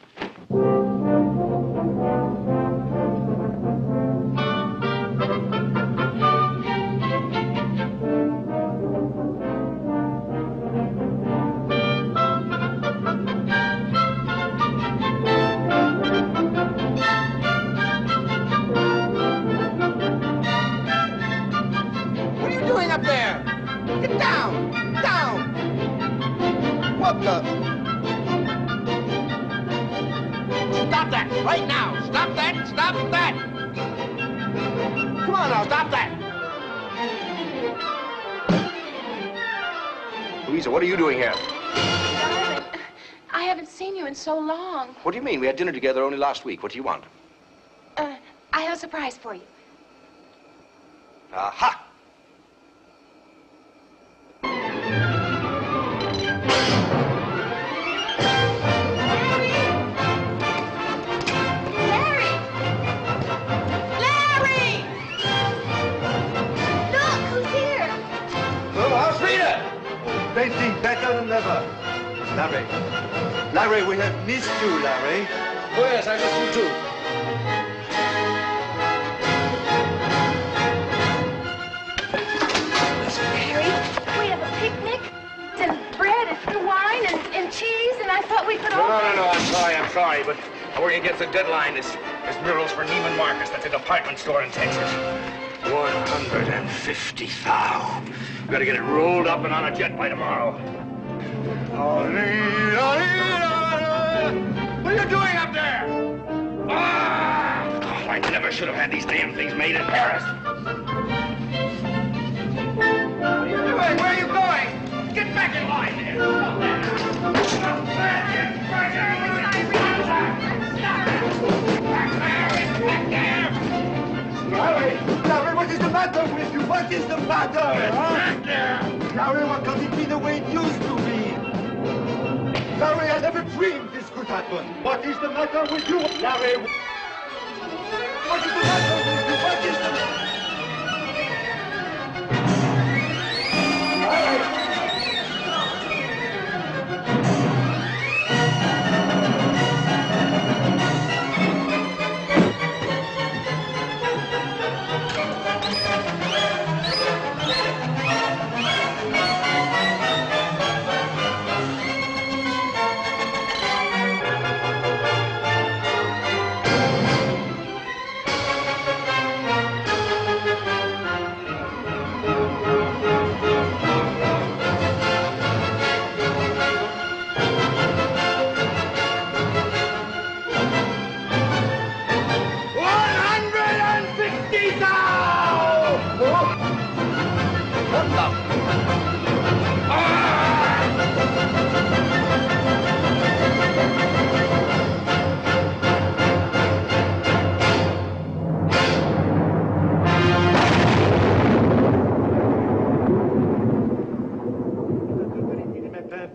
Speaker 12: Stop that! Right now! Stop that! Stop that! Come on now, stop that!
Speaker 11: Louisa, what are you doing here?
Speaker 4: Darling, I haven't seen you in so long.
Speaker 11: What do you mean? We had dinner together only last week. What do you want?
Speaker 4: I have a surprise for you.
Speaker 11: Aha!
Speaker 17: Painting better than ever. Larry. Larry, we have missed you, Larry.
Speaker 11: Oh, yes, I miss you too.
Speaker 4: Harry, we have a picnic and bread and wine and cheese, and I thought we could all...
Speaker 11: No, I'm sorry, but working against the deadline. There's murals for Neiman Marcus. That's a department store in Texas. 100
Speaker 17: 150,000. We gotta get it rolled up and on a jet by tomorrow. What are you doing up there? Ah! Oh, I never should have had these damn things made in Paris. What are you doing? Where are you going? Get back in line there. Stop there. Get back there.
Speaker 12: Larry, what is the matter with you? What is the matter? Huh? Larry, why can't it be the way it used to be? Larry, I never dreamed this could happen. What is the matter with you? Larry, what is the matter with you? What is the matter? Larry!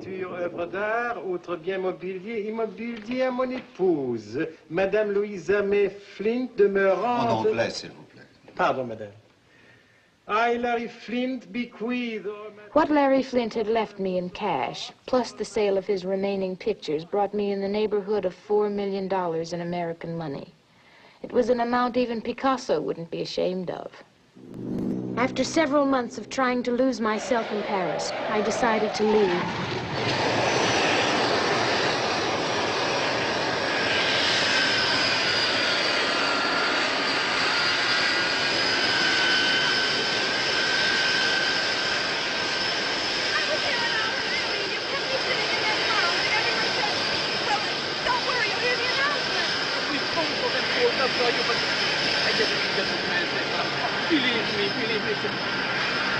Speaker 21: peinture, œuvre d'art, autres biens mobiliers, immobilier à mon épouse, Madame Louisa May Flint, demeurant...
Speaker 8: En anglais, s'il vous plaît.
Speaker 21: Pardon, madame. I, Larry Flint, bequeath...
Speaker 4: What Larry Flint had left me in cash, plus the sale of his remaining pictures, brought me in the neighborhood of $4 million in American money. It was an amount even Picasso wouldn't be ashamed of. After several months of trying to lose myself in Paris, I decided to leave.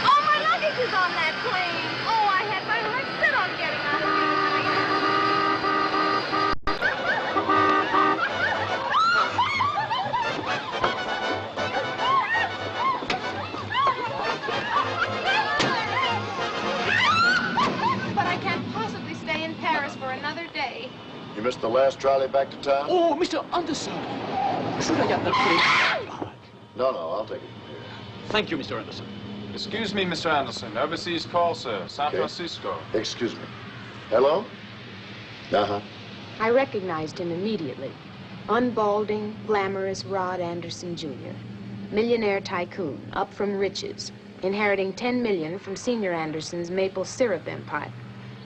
Speaker 14: Oh, my luggage is on that plane. Oh, I had my heart set on getting on it. But I can't possibly stay in Paris for another day.
Speaker 22: You missed the last trolley back to town?
Speaker 6: Oh, Mr. Anderson. Should I get that, please?
Speaker 22: No, I'll take it.
Speaker 6: Thank you, Mr. Anderson.
Speaker 23: Excuse me, Mr. Anderson. Overseas call, sir. San Francisco.
Speaker 22: Excuse me. Hello? Uh-huh.
Speaker 4: I recognized him immediately. Unbalding, glamorous Rod Anderson, Jr. Millionaire tycoon, up from riches, inheriting $10 million from Senior Anderson's maple syrup empire.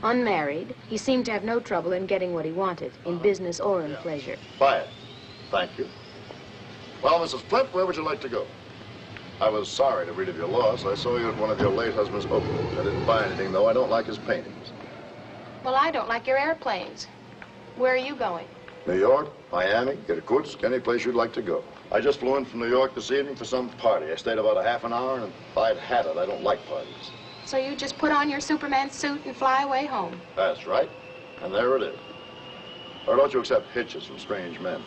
Speaker 4: Unmarried, he seemed to have no trouble in getting what he wanted, in business or in pleasure.
Speaker 22: Quiet. Thank you. Well, Mrs. Flint, where would you like to go? I was sorry to read of your loss. I saw you at one of your late husband's openings. I didn't buy anything, though. I don't like his paintings.
Speaker 4: Well, I don't like your airplanes. Where are you going?
Speaker 22: New York, Miami, Irkutsk, any place you'd like to go. I just flew in from New York this evening for some party. I stayed about a half an hour, and if I'd had it, I don't like parties.
Speaker 4: So you just put on your Superman suit and fly away home?
Speaker 22: That's right. And there it is. Or don't you accept hitches from strange men?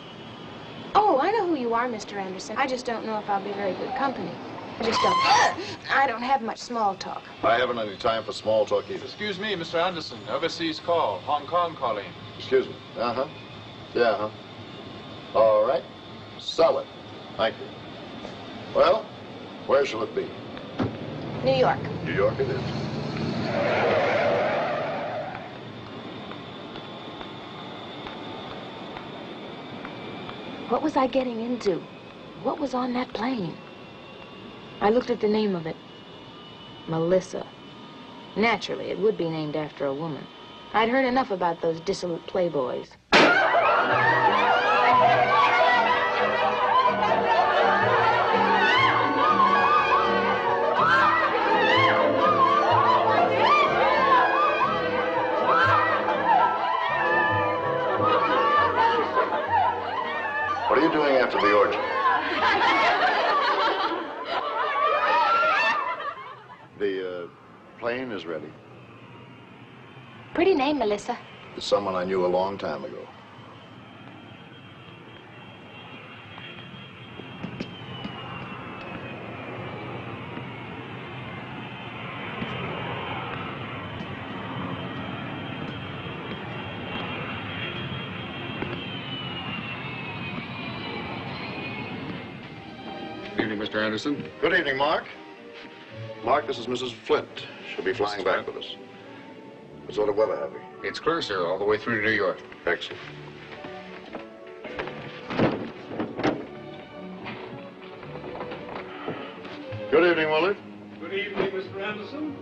Speaker 4: Oh, I know who you are, Mr. Anderson. I just don't know if I'll be very good company. I don't have much small talk.
Speaker 22: I haven't any time for small talk either.
Speaker 23: Excuse me, Mr. Anderson. Overseas call. Hong Kong calling.
Speaker 22: Excuse me. Uh-huh. Yeah, uh-huh. All right. Sell it. Thank you. Well, where shall it be?
Speaker 4: New York.
Speaker 22: New York it is.
Speaker 4: What was I getting into? What was on that plane? I looked at the name of it. Melissa. Naturally, it would be named after a woman. I'd heard enough about those dissolute playboys.
Speaker 22: plane is ready.
Speaker 4: Pretty name, Melissa.
Speaker 22: It's someone I knew a long time ago.
Speaker 2: Good evening, Mr. Anderson.
Speaker 22: Good evening, Mark. Mark, this is Mrs. Flint. She'll be flying back with us. What sort of weather have we?
Speaker 2: It's clear, sir, all the way through to New York.
Speaker 22: Excellent. Good evening, Willard.
Speaker 21: Good evening, Mr. Anderson.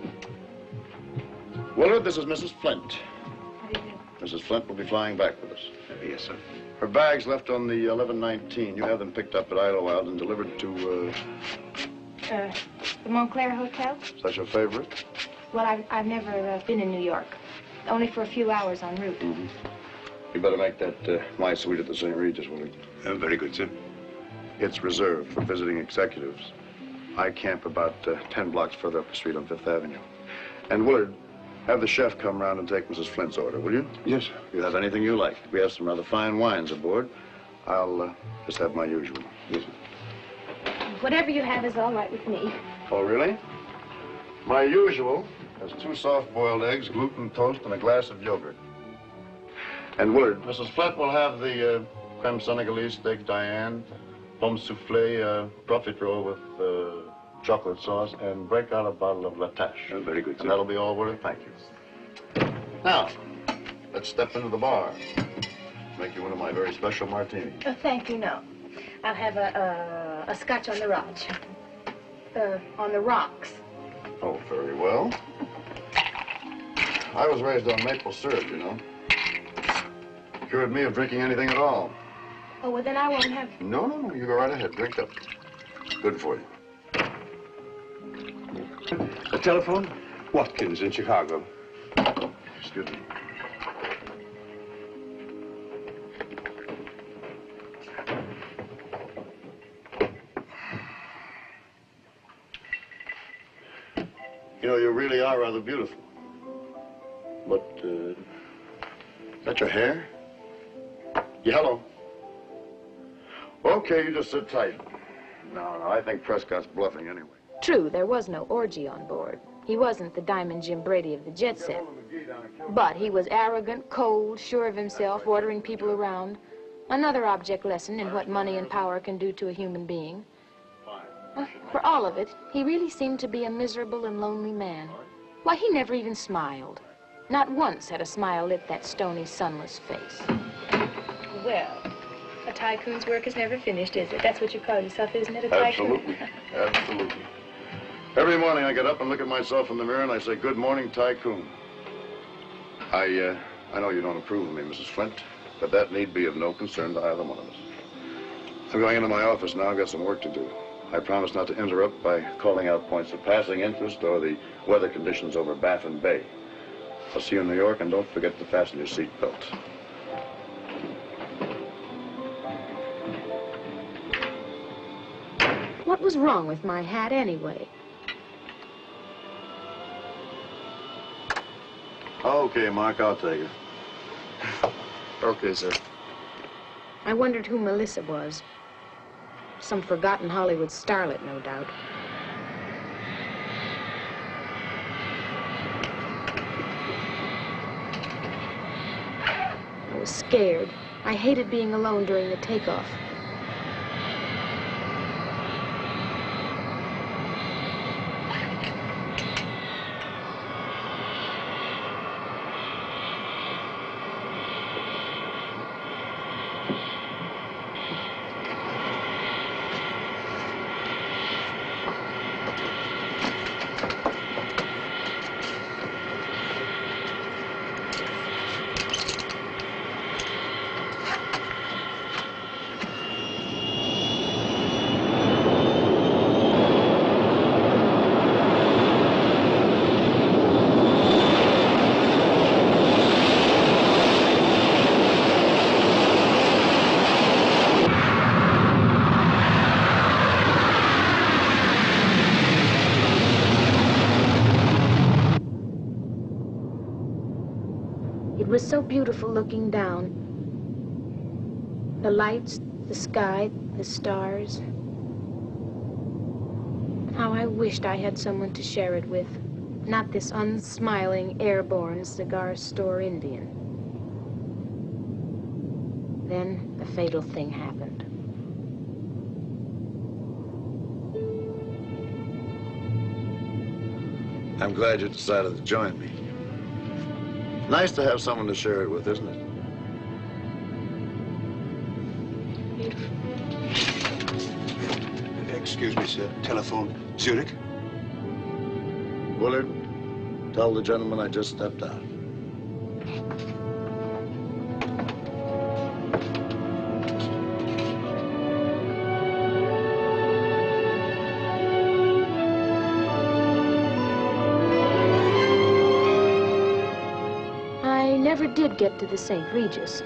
Speaker 22: Willard, this is Mrs. Flint. Mrs. Flint will be flying back with us.
Speaker 2: Yes, sir.
Speaker 22: Her bags left on the 1119. You have them picked up at Idlewild and delivered to,
Speaker 4: The Montclair Hotel?
Speaker 22: is that your favorite?
Speaker 4: Well, I've never been in New York. Only for a few hours en route.
Speaker 22: Mm-hmm. You better make that my suite at the St. Regis, Willard.
Speaker 2: Very good, sir.
Speaker 22: It's reserved for visiting executives. I camp about 10 blocks further up the street on Fifth Avenue. And Willard, have the chef come round and take Mrs. Flint's order, will you?
Speaker 2: Yes, sir.
Speaker 22: You have anything you like. We have some rather fine wines aboard. I'll just have my usual.
Speaker 2: Yes, sir.
Speaker 4: Whatever you have is all right with me.
Speaker 22: Oh, really? My usual has 2 soft-boiled eggs, gluten toast, and a glass of yogurt. And Willard, Mrs. Flint will have the creme senegalese steak Diane, pomme souffle, profiterole with chocolate sauce, and break out a bottle of Latache.
Speaker 2: Very good, sir.
Speaker 22: And that'll be all, Willard. Thank you. Now, let's step into the bar. Make you one of my very special martinis.
Speaker 4: Oh, thank you, no. I'll have a scotch on the rocks. On the rocks.
Speaker 22: Oh, very well. I was raised on maple syrup, you know. Cured me of drinking anything at all.
Speaker 4: Oh, well, then I won't have...
Speaker 22: No, you go right ahead. Drink up. Good for you.
Speaker 2: A telephone? Watkins in Chicago.
Speaker 22: Excuse me. You know, you really are rather beautiful. But, is that your hair? Yellow. Okay, you just sit tight. No, I think Prescott's bluffing anyway.
Speaker 4: True, there was no orgy on board. He wasn't the Diamond Jim Brady of the jet set. But he was arrogant, cold, sure of himself, ordering people around. Another object lesson in what money and power can do to a human being. For all of it, he really seemed to be a miserable and lonely man. Why, he never even smiled. Not once had a smile lit that stony, sunless face. Well, a tycoon's work is never finished, is it? That's what you call yourself, isn't it, a tycoon?
Speaker 22: Absolutely. Absolutely. Every morning I get up and look at myself in the mirror and I say, "Good morning, tycoon." I know you don't approve of me, Mrs. Flint, but that need be of no concern to either one of us. I'm going into my office now. I've got some work to do. I promise not to interrupt by calling out points of passing interest or the weather conditions over Baffin Bay. I'll see you in New York, and don't forget to fasten your seat belt.
Speaker 4: What was wrong with my hat anyway?
Speaker 22: Okay, Mark, I'll take it.
Speaker 2: Okay, sir.
Speaker 4: I wondered who Melissa was. Some forgotten Hollywood starlet, no doubt. I was scared. I hated being alone during the takeoff. was so beautiful looking down. The lights, the sky, the stars. How I wished I had someone to share it with. Not this unsmiling, airborne, cigar store Indian. Then the fatal thing happened.
Speaker 22: I'm glad you decided to join me. Nice to have someone to share it with, isn't it?
Speaker 2: Excuse me, sir. Telephone. Zurich?
Speaker 22: Willard, tell the gentleman I just stepped out.
Speaker 4: I never did get to the St. Regis.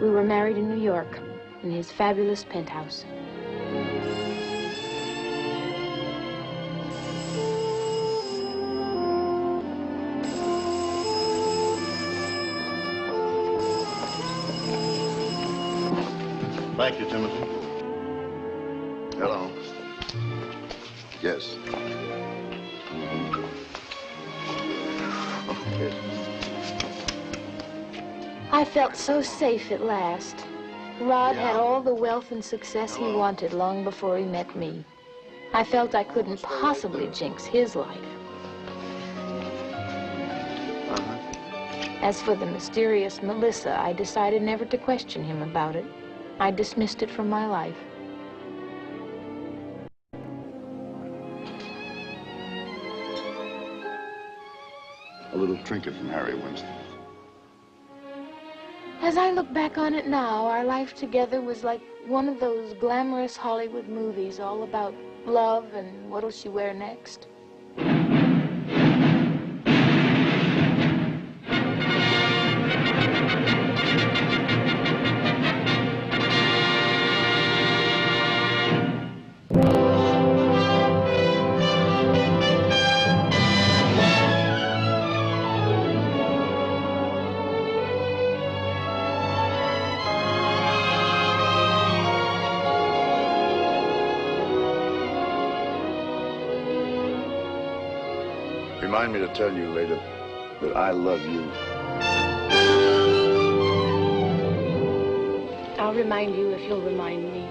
Speaker 4: We were married in New York, in his fabulous penthouse.
Speaker 22: Thank you, Timothy. Hello. Yes. Okay.
Speaker 4: I felt so safe at last. Rod had all the wealth and success he wanted long before he met me. I felt I couldn't possibly jinx his life. As for the mysterious Melissa, I decided never to question him about it. I dismissed it from my life.
Speaker 22: A little trinket from Harry Winston.
Speaker 4: As I look back on it now, our life together was like one of those glamorous Hollywood movies, all about love and what'll she wear next.
Speaker 22: Remind me to tell you later that I love you.
Speaker 4: I'll remind you if you'll remind me.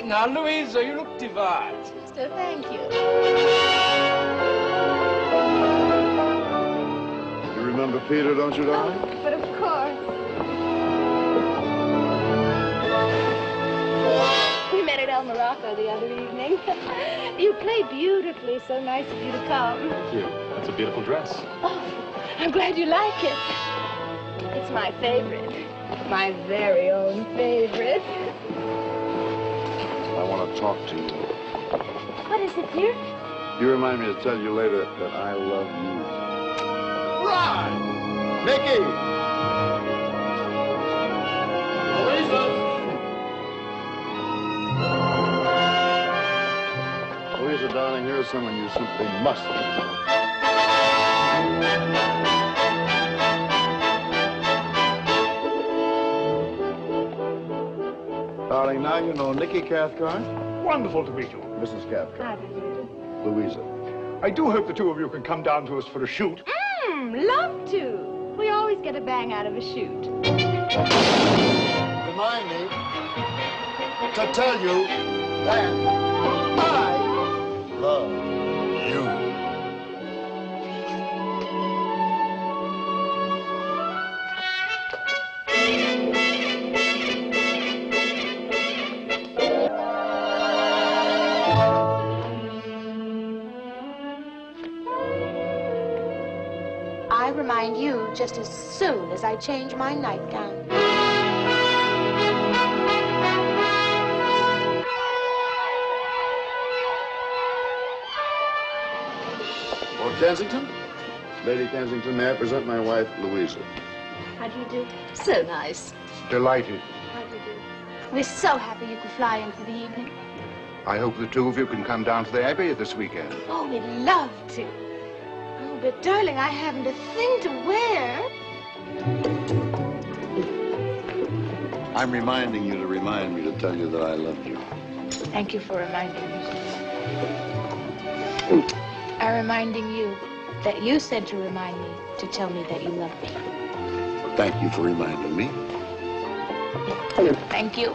Speaker 3: Now, Louisa, you look divine.
Speaker 5: Sister, thank you.
Speaker 22: You remember Peter, don't you, darling?
Speaker 5: But of course. We met at El Morocco the other evening. You play beautifully. So nice of you to come.
Speaker 3: Thank you. That's a beautiful dress.
Speaker 5: Oh, I'm glad you like it. It's my favorite. My very own favorite.
Speaker 22: I want to talk to you.
Speaker 5: What is it, dear?
Speaker 22: You remind me to tell you later that I love you.
Speaker 17: Rod!
Speaker 22: Nicky!
Speaker 17: Louisa!
Speaker 22: Louisa, darling, here's someone you simply must meet. Darling, now you know Nicky Cathcart.
Speaker 17: Wonderful to meet you.
Speaker 22: Mrs. Cathcart. Louisa.
Speaker 17: I do hope the two of you can come down to us for a shoot.
Speaker 1: Love to. We always get a bang out of a shoot.
Speaker 22: Remind me to tell you that I love you.
Speaker 4: I remind you just as soon as I change my nightgown.
Speaker 22: Lord Kensington? Lady Kensington, may I present my wife, Louisa?
Speaker 1: How do you do? So nice.
Speaker 22: Delighted.
Speaker 1: How do you do? We're so happy you could fly in for the evening.
Speaker 22: I hope the two of you can come down to the Abbey this weekend.
Speaker 4: Oh, we'd love to. Oh, but darling, I haven't a thing to wear.
Speaker 22: I'm reminding you to remind me to tell you that I love you.
Speaker 4: Thank you for reminding me. I'm reminding you that you said to remind me to tell me that you love me.
Speaker 22: Thank you for reminding me.
Speaker 4: Thank you.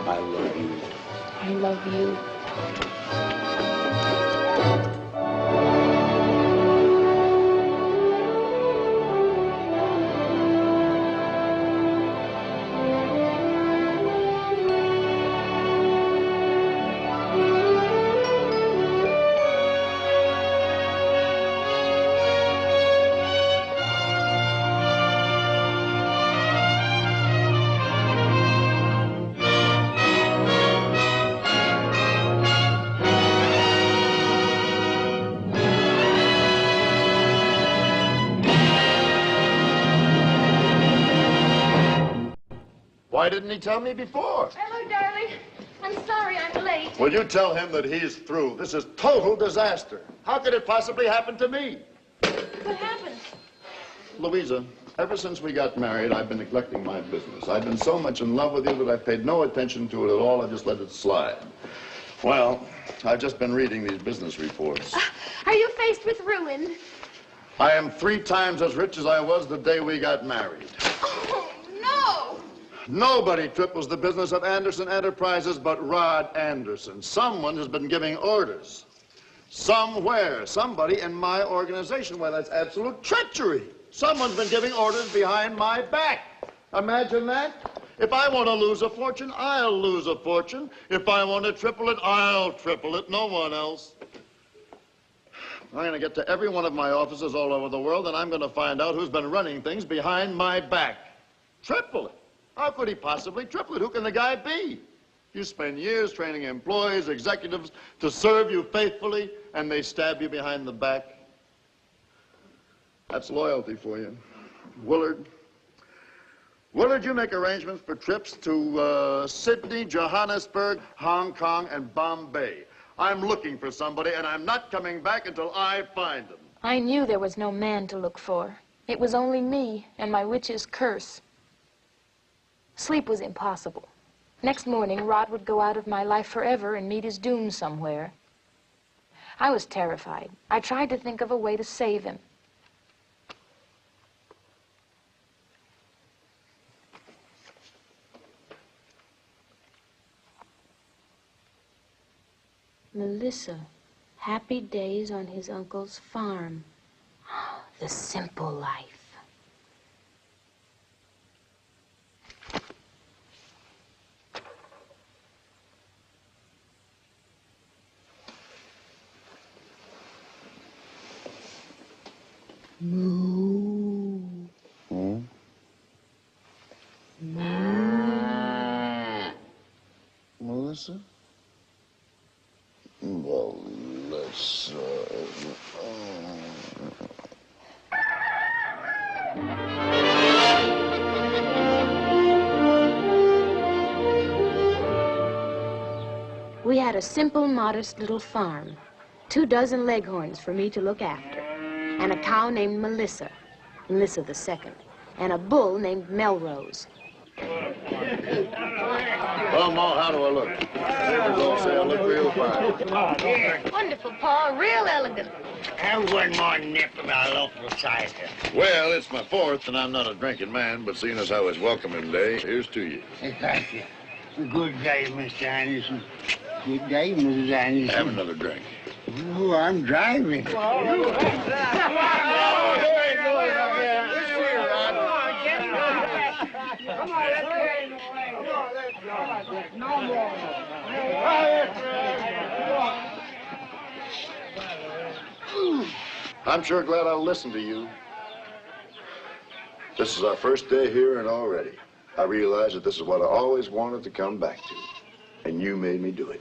Speaker 22: I love you.
Speaker 4: I love you.
Speaker 22: Why didn't he tell me before?
Speaker 1: Hello, darling. I'm sorry I'm late.
Speaker 22: Will you tell him that he's through? This is total disaster. How could it possibly happen to me?
Speaker 1: What happened?
Speaker 22: Louisa, ever since we got married, I've been neglecting my business. I've been so much in love with you that I've paid no attention to it at all. I just let it slide. Well, I've just been reading these business reports.
Speaker 1: Are you faced with ruin?
Speaker 22: I am 3 times as rich as I was the day we got married.
Speaker 1: Oh, no!
Speaker 22: Nobody triples the business of Anderson Enterprises but Rod Anderson. Someone has been giving orders. Somewhere, somebody in my organization. Well, that's absolute treachery. Someone's been giving orders behind my back. Imagine that. If I want to lose a fortune, I'll lose a fortune. If I want to triple it, I'll triple it. No one else. I'm going to get to every one of my offices all over the world, and I'm going to find out who's been running things behind my back. Triple it. How could he possibly triple it? Who can the guy be? You spend years training employees, executives to serve you faithfully, and they stab you behind the back. That's loyalty for you. Willard, you make arrangements for trips to Sydney, Johannesburg, Hong Kong, and Bombay. I'm looking for somebody, and I'm not coming back until I find him.
Speaker 4: I knew there was no man to look for. It was only me and my witch's curse. Sleep was impossible. Next morning, Rod would go out of my life forever and meet his doom somewhere. I was terrified. I tried to think of a way to save him. Melissa, happy days on his uncle's farm. The simple life. Moo.
Speaker 22: Hmm? Melissa? Melissa.
Speaker 4: We had a simple, modest little farm, 24 leghorns for me to look after, and a cow named Melissa the second, and a bull named Melrose.
Speaker 22: Well, Ma, how do I look? Neighbors all say I look real fine.
Speaker 1: Wonderful, Pa. Real elegant.
Speaker 17: And one more nip of our local cider.
Speaker 22: Well, it's my 4th, and I'm not a drinking man, but seeing as how it's welcoming day, here's to you.
Speaker 17: Hey, thank you. Good day, Mr. Anderson. Good day, Mrs. Anderson.
Speaker 22: Have another drink.
Speaker 17: Oh, I'm driving.
Speaker 22: I'm sure glad I listened to you. This is our first day here, and already I realize that this is what I always wanted to come back to, and you made me do it.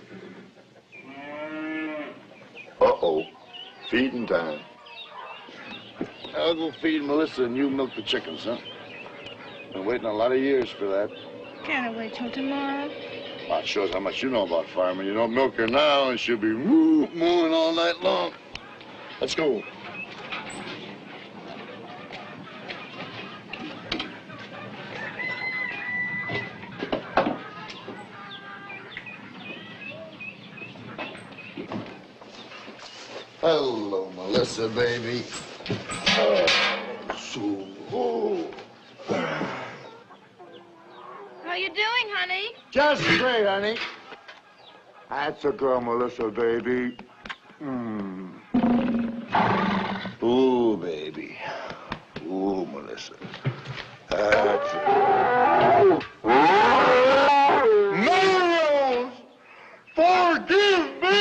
Speaker 22: Uh-oh, feeding time. I'll go feed Melissa and you milk the chickens, huh? Been waiting a lot of years for that.
Speaker 5: Can't I wait till tomorrow?
Speaker 22: Well, it shows how much you know about farming. You don't milk her now, and she'll be mooing all night long. Let's go. Hello, Melissa, baby. Oh,
Speaker 5: How you doing, honey?
Speaker 22: just great, honey. That's a girl, Melissa, baby. Ooh, baby. Ooh, Melissa. That's it. Melrose! Forgive me!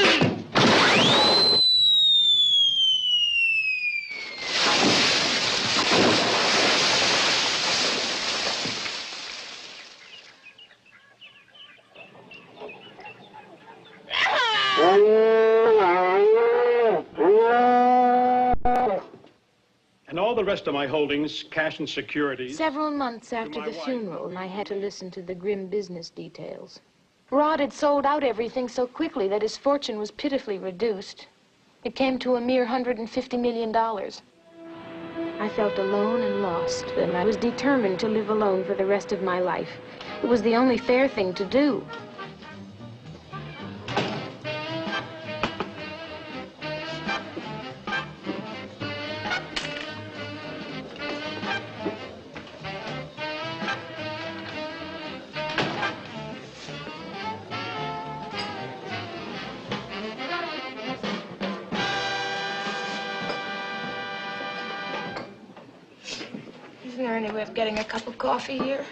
Speaker 19: And all the rest of my holdings, cash and securities.
Speaker 4: Several months after the funeral, I had to listen to the grim business details. Rod had sold out everything so quickly that his fortune was pitifully reduced. It came to a mere $150 million. I felt alone and lost, and I was determined to live alone for the rest of my life. It was the only fair thing to do.
Speaker 5: Isn't there any way of getting a cup of coffee here?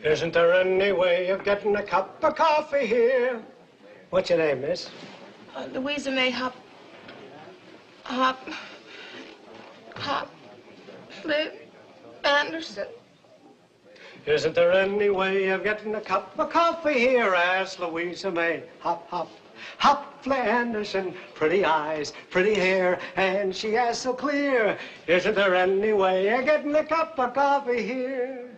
Speaker 21: Isn't there any way of getting a cup of coffee here? What's your name, miss?
Speaker 5: Louisa May Hop, Flip Anderson.
Speaker 21: Isn't there any way of getting a cup of coffee here? Asked Louisa May. Hopfly Anderson, pretty eyes, pretty hair, and she asked so clear, isn't there any way of getting a cup of coffee here?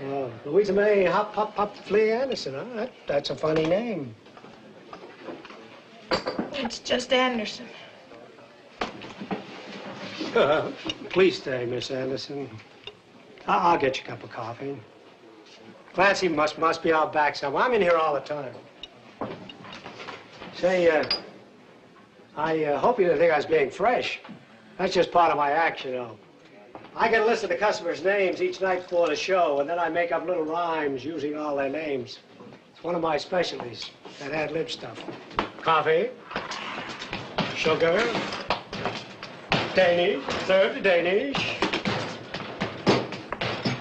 Speaker 21: Oh, Louisa May Hopfly Anderson, huh? That's a funny name.
Speaker 5: It's just Anderson.
Speaker 21: Please stay, Miss Anderson. I'll get you a cup of coffee. Clancy must be out back somewhere. I'm in here all the time. Say, I hope you didn't think I was being fresh. That's just part of my act, you know. I get a list of the customers' names each night before the show, and then I make up little rhymes using all their names. It's one of my specialties, that ad-lib stuff. Coffee, sugar, Danish, serve the Danish,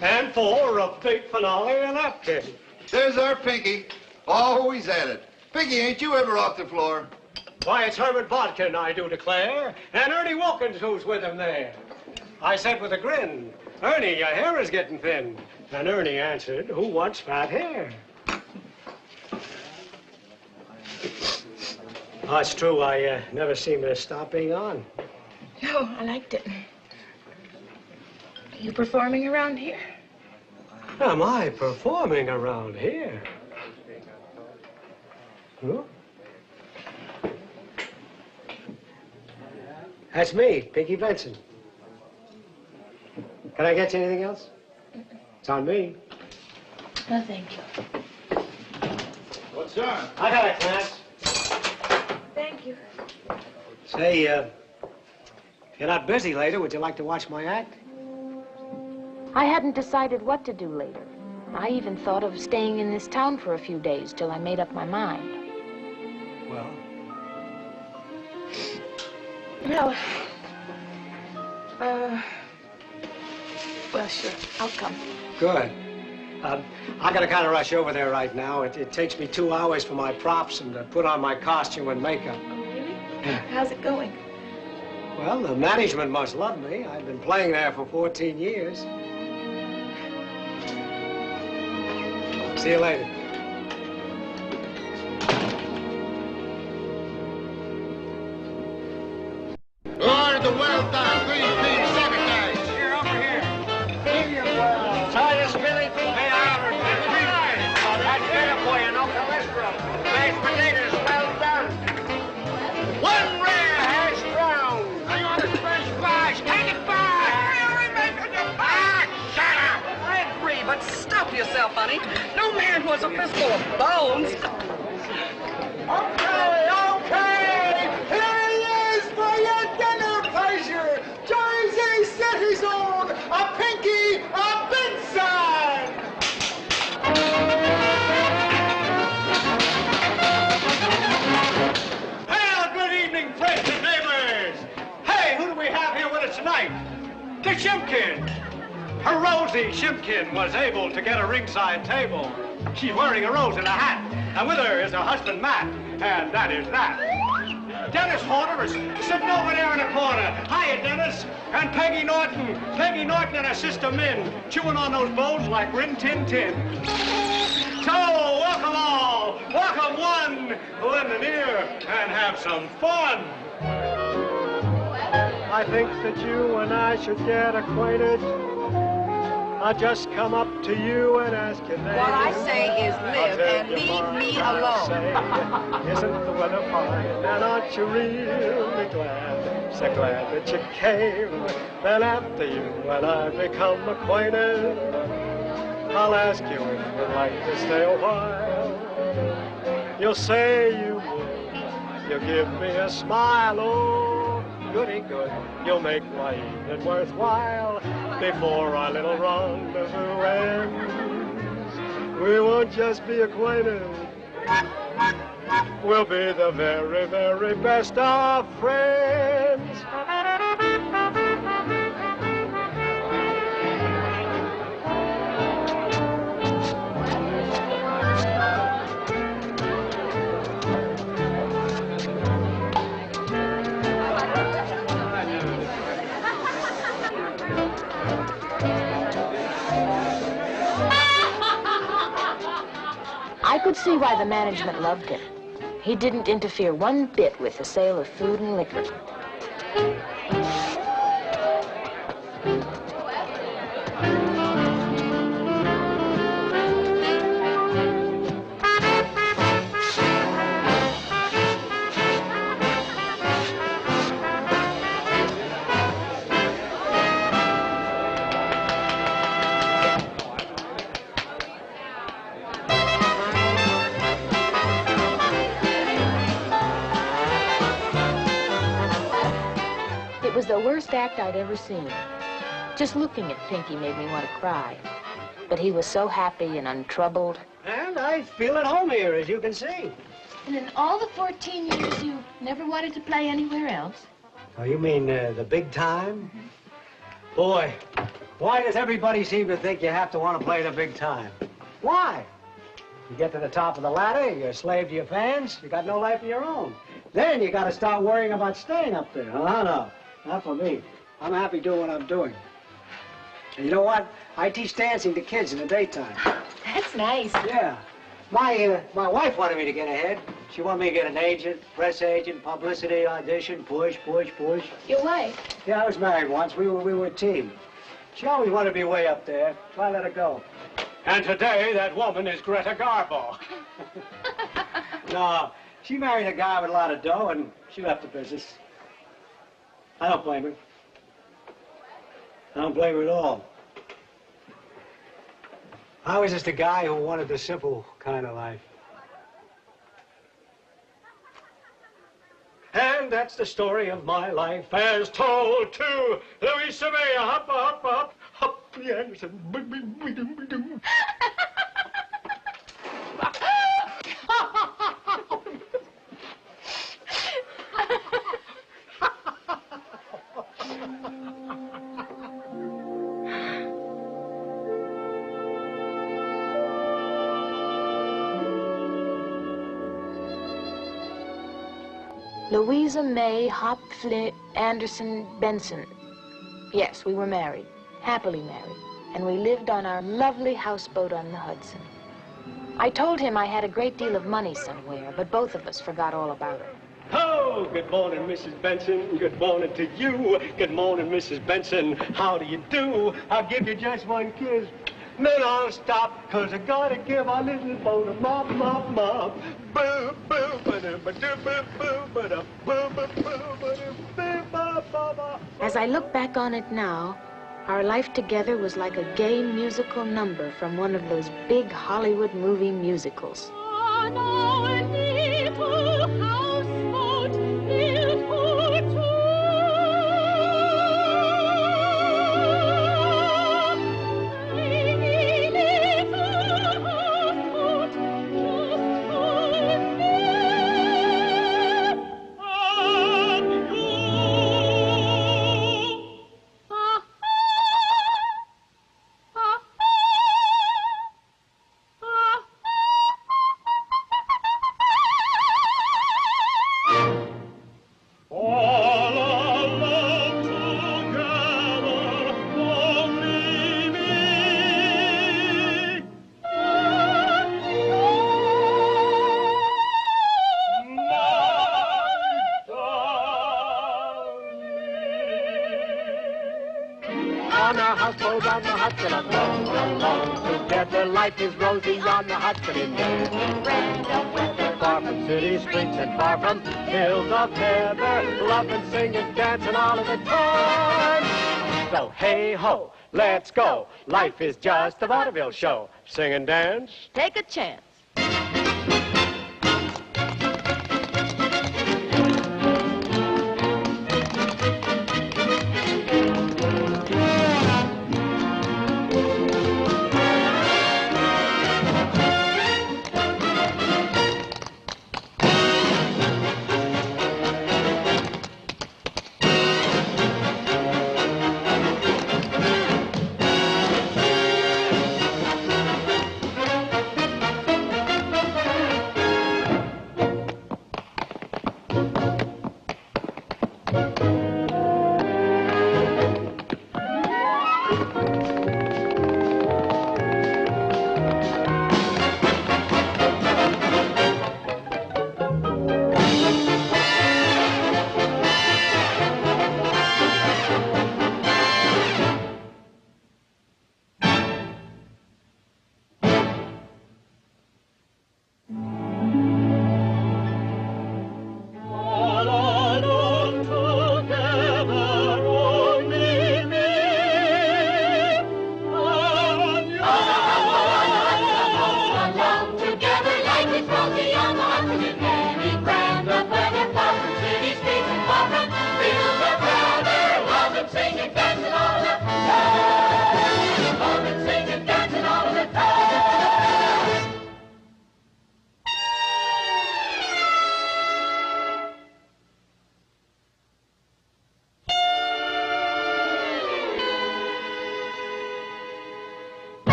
Speaker 21: and for a big finale, a napkin.
Speaker 12: There's our Pinky, always at it. Pinky, ain't you ever off the floor?
Speaker 21: Why, it's Herbert Bodkin, I do declare, and Ernie Wilkins who's with him there. I said with a grin, Ernie, your hair is getting thin. And Ernie answered, who wants fat hair? Oh, it's true, I never seem to stop being on.
Speaker 5: No, I liked it. Are you performing around here?
Speaker 21: Am I performing around here? Huh? That's me, Pinky Benson. Can I get you anything else? It's on me.
Speaker 4: No, thank you.
Speaker 22: What's on?
Speaker 21: I got it, Clarence.
Speaker 4: Thank you.
Speaker 21: Say, if you're not busy later, would you like to watch my act?
Speaker 4: I hadn't decided what to do later. I even thought of staying in this town for a few days till I made up my mind.
Speaker 21: Well?
Speaker 4: No. Well, sure. I'll come.
Speaker 21: Good. I gotta kind of rush over there right now. It takes me 2 hours for my props and to put on my costume and makeup.
Speaker 4: Really? How's it going?
Speaker 21: Well, the management must love me. I've been playing there for 14 years. See you later.
Speaker 12: Order the well-done green bean sabotage.
Speaker 21: Here, over here. Medium well. Titus Billy, may I order that's better for you, no cholesterol. Mashed potatoes, well done. One rare hash brown. I order French fries. Take it back. Really making you back. Shut up.
Speaker 9: I agree, but stop yourself, honey. No man was a fistful of bones.
Speaker 12: Okay. Here he is for your dinner pleasure. Jersey City's own, a Pinky, a Benson.
Speaker 21: Well, good evening, friends and neighbors. Hey, who do we have here with us tonight? The Shimkin. Her Rosie Shimkin was able to get a ringside table. She's wearing a rose in a hat, and with her is her husband, Matt, and that is that. Dennis Horner is sitting over there in the corner. Hiya, Dennis. And Peggy Norton. Peggy Norton and her sister Min, chewing on those bones like Rin Tin Tin. So, welcome all. Welcome one. Lend an ear and have some fun. I think that you and I should get acquainted. I'll just come up to you and ask your name.
Speaker 9: What I say is live and leave me alone.
Speaker 21: Isn't the weather fine? And aren't you really glad? So glad that you came. Then after you and I become acquainted, I'll ask you if you'd like to stay a while. You'll say you will. You'll give me a smile. Oh, goody good. You'll make my evening worthwhile. Before our little rendezvous ends, we won't just be acquainted. We'll be the very, very best of friends.
Speaker 4: I could see why the management loved him. He didn't interfere one bit with the sale of food and liquor. It was the worst act I'd ever seen. Just looking at Pinky made me want to cry. But he was so happy and untroubled.
Speaker 21: And I feel at home here, as you can see.
Speaker 4: And in all the 14 years, you never wanted to play anywhere else?
Speaker 21: Oh, you mean the big time? Boy, why does everybody seem to think you have to want to play the big time? Why? You get to the top of the ladder, you're a slave to your fans, you got no life of your own. Then you got to start worrying about staying up there. Oh, no, not for me. I'm happy doing what I'm doing. And you know what? I teach dancing to kids in the daytime.
Speaker 4: That's nice.
Speaker 21: Yeah. My wife wanted me to get ahead. She wanted me to get an agent, press agent, publicity, audition, push.
Speaker 4: Your wife?
Speaker 21: Yeah, I was married once. We were a team. She always wanted to be way up there, so I let her go. And today, that woman is Greta Garbo. No, she married a guy with a lot of dough, and she left the business. I don't blame her. I don't blame her at all. I was just a guy who wanted the simple kind of life. And that's the story of my life as told to Louisa May. Hop, hop, hop, hop, the Anderson.
Speaker 4: Louisa May Anderson Benson. Yes, we were married, happily married, and we lived on our lovely houseboat on the Hudson. I told him I had a great deal of money somewhere, but both of us forgot all about it.
Speaker 21: Oh, good morning, Mrs. Benson. Good morning to you. Good morning, Mrs. Benson. How do you do? I'll give you just one kiss. Then I'll stop, 'cause I gotta give our little boat a mop, mop, mop. Boo, boo, ba-da, ba-da, boo, boo, ba-da, boo, boo, boo, ba-da, boo, ba, ba, ba.
Speaker 4: As I look back on it now, our life together was like a gay musical number from one of those big Hollywood movie musicals.
Speaker 7: On our little houseboat built for two.
Speaker 21: On our houseboat on the Hudson, alone, alone. Together life is rosy on the Hudson in the rain and weather. Far from city streets and far from hills of heather. Loving, singing, dancing all of the time. So hey ho, let's go. Life is just a vaudeville show. Sing and dance.
Speaker 4: Take a chance.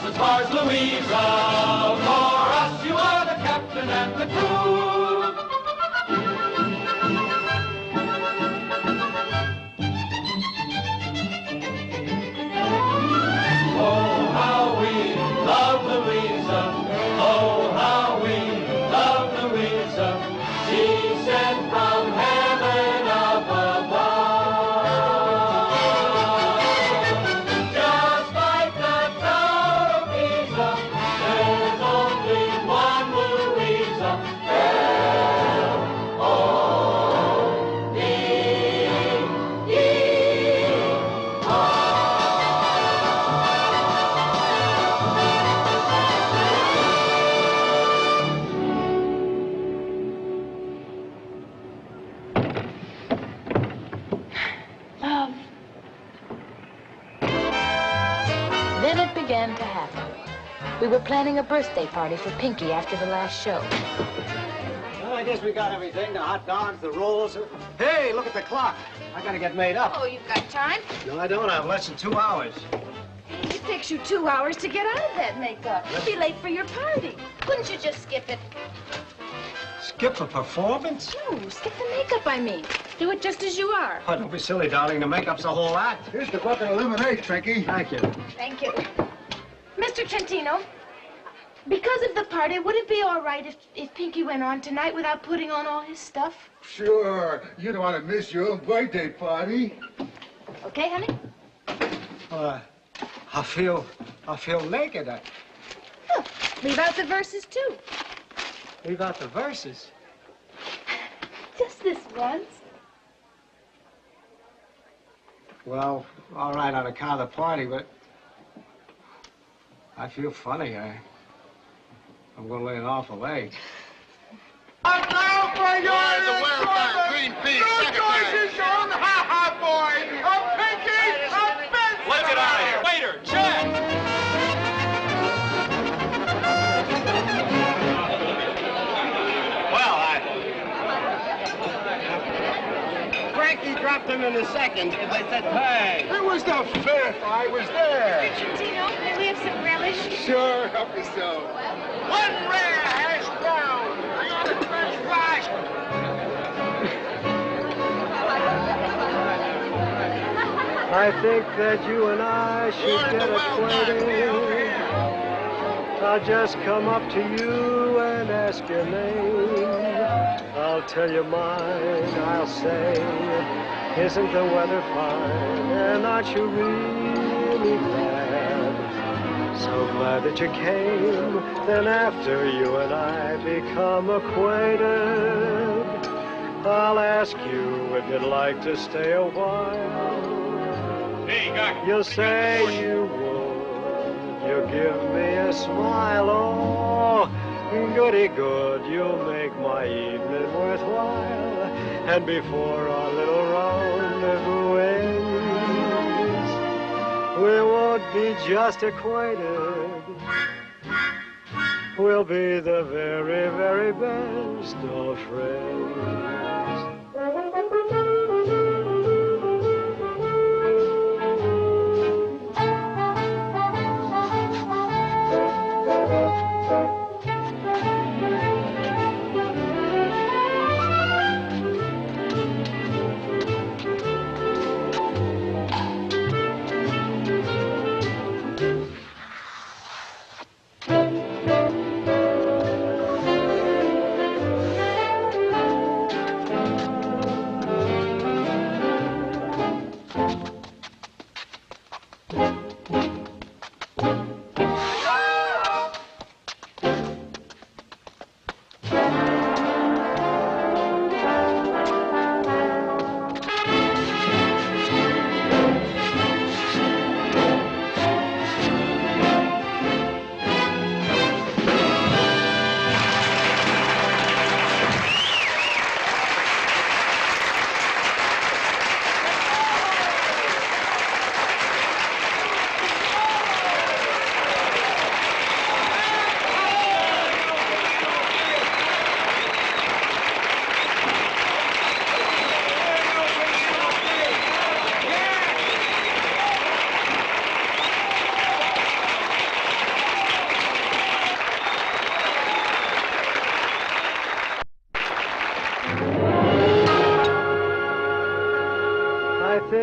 Speaker 7: as far as Louisa. For us, you are the captain and the crew. Oh, how we love Louisa. Oh, how we love Louisa. She sent from heaven up above. Just like the Tower of Pisa, there's only one Louisa.
Speaker 4: Love. Then it began to happen. We were planning a birthday party for Pinky after the last show.
Speaker 21: Well, I guess we got everything. The hot dogs, the rolls. Hey, look at the clock. I gotta get made up.
Speaker 5: Oh, you've got time?
Speaker 21: No, I don't. I have less than 2 hours.
Speaker 5: It takes you 2 hours to get out of that makeup. You'll be late for your party. Couldn't you just skip it?
Speaker 21: Skip a performance?
Speaker 4: No, skip the makeup, I mean. Do it just as you are.
Speaker 21: Oh, don't be silly, darling. The makeup's the whole act.
Speaker 12: Here's the bucket of lemonade, Trinky.
Speaker 21: Thank you.
Speaker 5: Thank you. Mr. Trentino, because of the party, would it be all right if Pinky went on tonight without putting on all his stuff?
Speaker 12: Sure. You don't want to miss your own birthday party.
Speaker 5: Okay, honey?
Speaker 21: I feel naked.
Speaker 5: Oh, leave out the verses, too.
Speaker 21: Leave out the verses.
Speaker 5: Just this once.
Speaker 21: Well, all right on account of the party, but I feel funny. I'm going to lay an awful egg.
Speaker 12: I'm now for your green peas. Your choice is your own. Ha-ha, boy. A Pinky, a Benson.
Speaker 3: Let's get out of here. Waiter, check.
Speaker 21: Frankie dropped him in the second. They said, hey.
Speaker 12: It was the fifth. I was there.
Speaker 5: Trentino, may we have some relish?
Speaker 12: Sure, help yourself. One rare hash brown. I got a French fry.
Speaker 21: I think that you and I should get acquainted. I'll just come up to you and ask your name. I'll tell you mine, I'll say, isn't the weather fine? And aren't you really glad? So glad that you came. Then after you and I become acquainted, I'll ask you if you'd like to stay a while.
Speaker 3: Hey, Doc.
Speaker 21: You'll say you would. You'll give me a smile. Oh, goody good. You'll make my evening worthwhile. And before our little rendezvous ends, we won't be just acquainted. We'll be the very, very best of friends.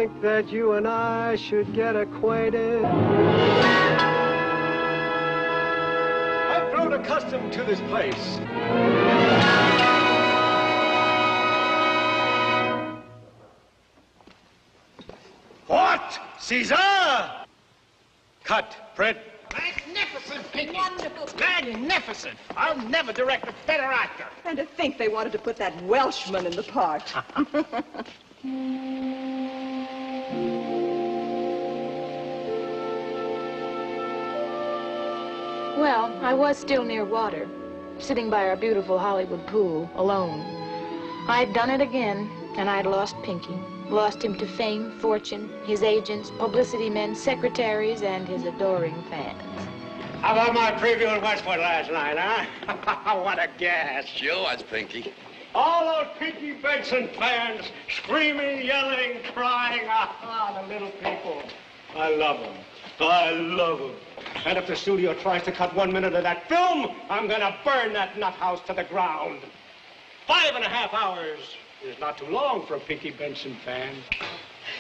Speaker 21: think that you and I should get acquainted. I've grown accustomed to this place. What? Caesar! Cut, Fred.
Speaker 9: Magnificent, Pinky.
Speaker 14: Wonderful.
Speaker 9: Magnificent. I'll never direct a better actor.
Speaker 13: And to think they wanted to put that Welshman in the part.
Speaker 4: Well, I was still near water, sitting by our beautiful Hollywood pool, alone. I'd done it again, and I'd lost Pinky. Lost him to fame, fortune, his agents, publicity men, secretaries, and his adoring fans.
Speaker 21: How about my preview in Westwood last night, huh? What a gas.
Speaker 11: Sure was, Pinky.
Speaker 21: All those Pinky Benson fans screaming, yelling, crying. The little people. I love them. I love them. And if the studio tries to cut 1 minute of that film, I'm gonna burn that nut house to the ground. 5.5 hours is not too long for a Pinky Benson fan.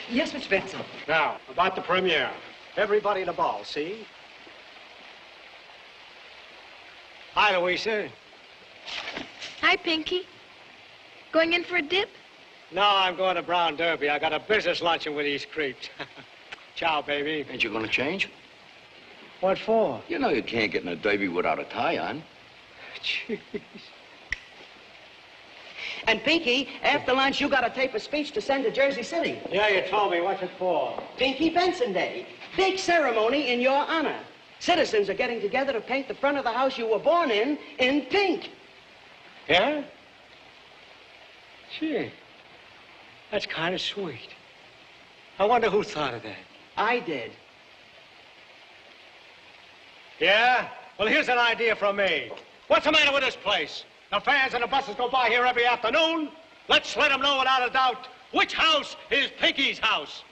Speaker 13: Yes, Mr. Benson.
Speaker 21: Now, about the premiere. Everybody in the ball, see? Hi, Louisa.
Speaker 5: Hi, Pinky. Going in for a dip?
Speaker 21: No, I'm going to Brown Derby. I got a business luncheon with these creeps. Ciao, baby.
Speaker 17: Ain't you gonna change?
Speaker 21: What for?
Speaker 17: You know you can't get in a derby without a tie on.
Speaker 21: Jeez.
Speaker 13: And Pinky, after lunch, you got to tape a speech to send to Jersey City.
Speaker 21: Yeah, you told me. What's it for?
Speaker 13: Pinky Benson Day. Big ceremony in your honor. Citizens are getting together to paint the front of the house you were born in pink.
Speaker 21: Yeah? Gee, that's kind of sweet. I wonder who thought of that.
Speaker 13: I did.
Speaker 21: Yeah? Well, here's an idea from me. What's the matter with this place? The fans and the buses go by here every afternoon. Let's let them know without a doubt which house is Pinky's house.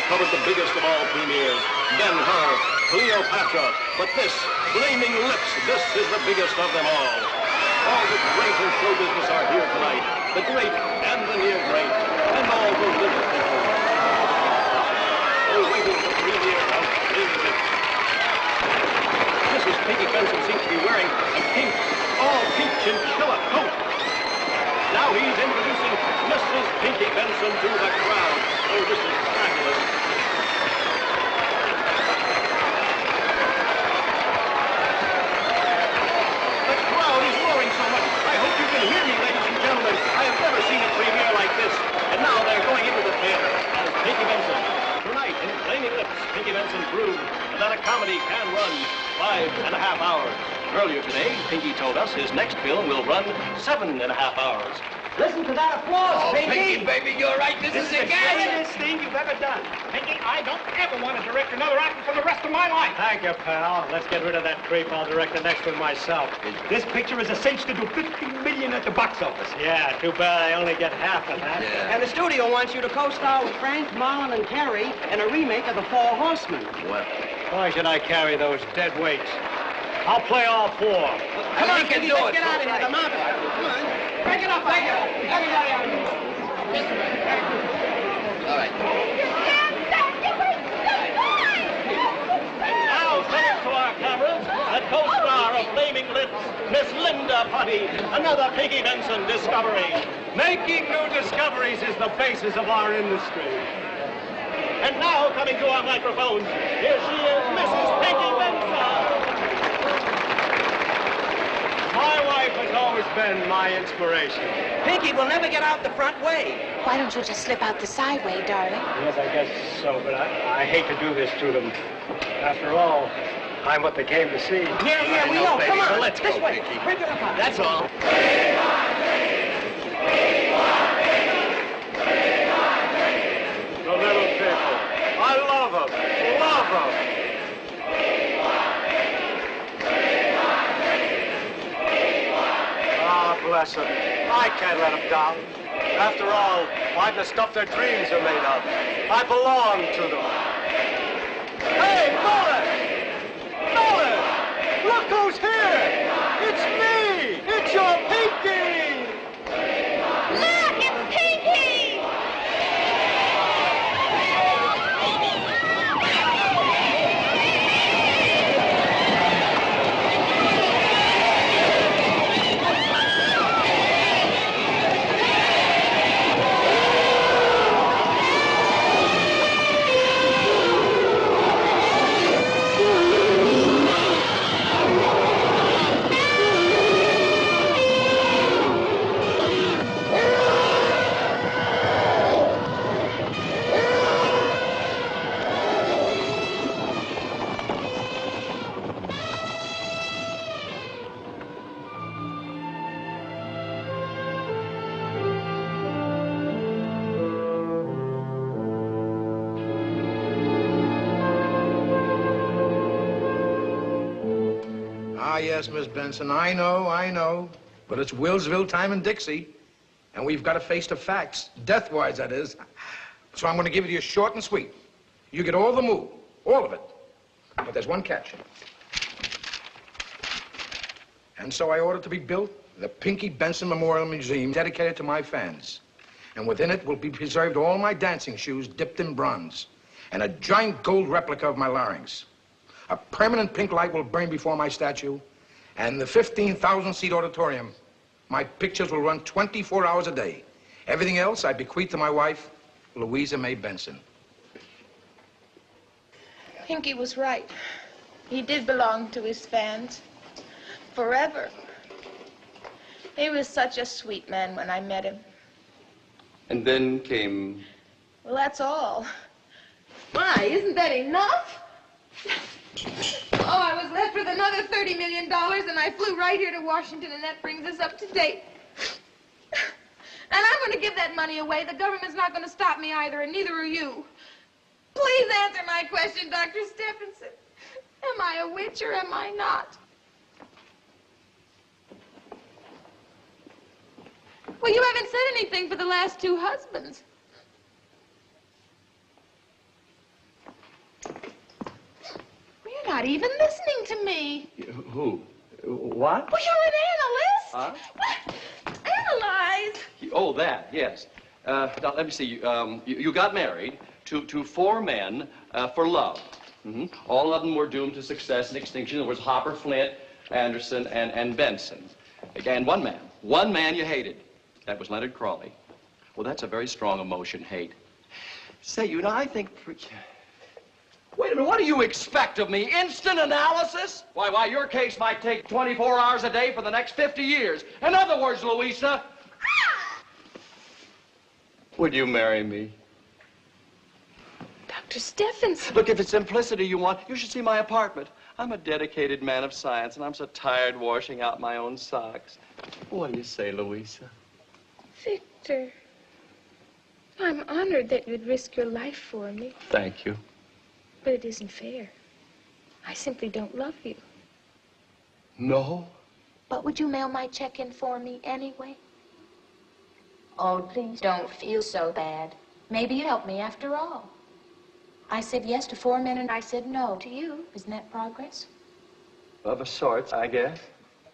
Speaker 6: Covered the biggest of all premieres, Ben-Hur, Cleopatra, but this, Flaming Lips, this is the biggest of them all. All the great in show business are here tonight, the great and the near great, and all the little people. Awaiting the premiere of Flaming Lips. Mrs. Pinky Benson seems to be wearing a pink, all-pink chinchilla coat. Now he's introducing Mrs. Pinky Benson to the crowd. Oh, this is fabulous. The crowd is roaring so much. I hope you can hear me, ladies and gentlemen. I have never seen a premiere like this. And now they're going into the theater as Pinky Benson. Tonight in Flaming Lips, Pinky Benson proved that a comedy can run 5.5 hours. Earlier today, Pinky told us his next film will run 7.5 hours.
Speaker 13: Listen to that applause, Pinky.
Speaker 17: Pinky, baby, you're right. This is the
Speaker 9: greatest thing you've ever done. Pinky, I don't ever want to direct another actor for the rest of my life.
Speaker 21: Thank you, pal. Let's get rid of that creep. I'll direct the next one myself.
Speaker 9: This picture is a cinch to do $50 million at the box office.
Speaker 21: Yeah, too bad I only get half of that.
Speaker 17: Yeah.
Speaker 13: And the studio wants you to co-star with Frank, Marlon, and Terry in a remake of The Four Horsemen.
Speaker 17: Well,
Speaker 21: why should I carry those dead weights? I'll play all four.
Speaker 13: Come on, Pinky, let's get out of here. The mountain. Come on. Break it up, break it up. Everybody out.
Speaker 17: all right.
Speaker 6: Now, coming to our cameras, the co-star of Flaming Lips, Miss Linda Putty, another Pinky Benson discovery.
Speaker 9: Making new discoveries is the basis of our industry. And now, coming to our microphones, here she is, Mrs. Pinky Benson. My wife has always been my inspiration.
Speaker 13: Pinky will never get out the front way.
Speaker 4: Why don't you just slip out the side way, darling?
Speaker 21: Yes, I guess so, but I hate to do this to them. After all, I'm what they came to see.
Speaker 13: Yeah, we know. Come on,
Speaker 9: let's
Speaker 13: this
Speaker 9: go,
Speaker 13: way.
Speaker 9: Pinky.
Speaker 13: Bring it up high.
Speaker 9: That's all.
Speaker 21: The little people. I love them. Love them. Ah, bless them. I can't let them down. After all, I'm the stuff their dreams are made of. I belong to them. Hey, Mullet! Mullet! Look who's here! It's me! It's your Pinky!
Speaker 5: Look, it's Pinky!
Speaker 17: Ah, yes, Miss Benson, I know. But it's Willsville time in Dixie. And we've got to face the facts. Death-wise, that is. So I'm going to give it to you short and sweet. You get all the moo, all of it. But there's one catch. And so I ordered to be built the Pinky Benson Memorial Museum dedicated to my fans. And within it will be preserved all my dancing shoes dipped in bronze and a giant gold replica of my larynx. A permanent pink light will burn before my statue, and the 15,000-seat auditorium, my pictures will run 24 hours a day. Everything else I bequeath to my wife, Louisa May Benson.
Speaker 5: Pinky was right. He did belong to his fans. Forever. He was such a sweet man when I met him.
Speaker 6: And then came...
Speaker 5: Well, that's all. My, isn't that enough? Oh, I was left with another $30 million, and I flew right here to Washington, and that brings us up to date. And I'm going to give that money away. The government's not going to stop me either, and neither are you. Please answer my question, Dr. Stephenson. Am I a witch or am I not? Well, you haven't said anything for the last 2 husbands. You're not even listening to me.
Speaker 6: Who? What?
Speaker 5: Well, you're an analyst.
Speaker 6: Huh?
Speaker 5: What? Analyze.
Speaker 6: Oh, that, yes. Now, let me see. You got married to 4 men for love. All of them were doomed to success and extinction. There was Hopper, Flint, Anderson, and Benson. And one man you hated. That was Leonard Crawley. Well, that's a very strong emotion, hate. Say, you know, I think... Wait a minute, what do you expect of me? Instant analysis? Why, your case might take 24 hours a day for the next 50 years. In other words, Louisa... Would you marry me?
Speaker 5: Dr. Stephenson.
Speaker 6: Look, if it's simplicity you want, you should see my apartment. I'm a dedicated man of science, and I'm so tired washing out my own socks. What do you say, Louisa?
Speaker 5: Victor, I'm honored that you'd risk your life for me.
Speaker 6: Thank you.
Speaker 5: But it isn't fair. I simply don't love you.
Speaker 6: No?
Speaker 4: But would you mail my check in for me anyway? Oh, please don't feel so bad. Maybe you'd help me after all. I said yes to 4 men and I said no to you. Isn't that progress?
Speaker 6: Of a sort, I guess.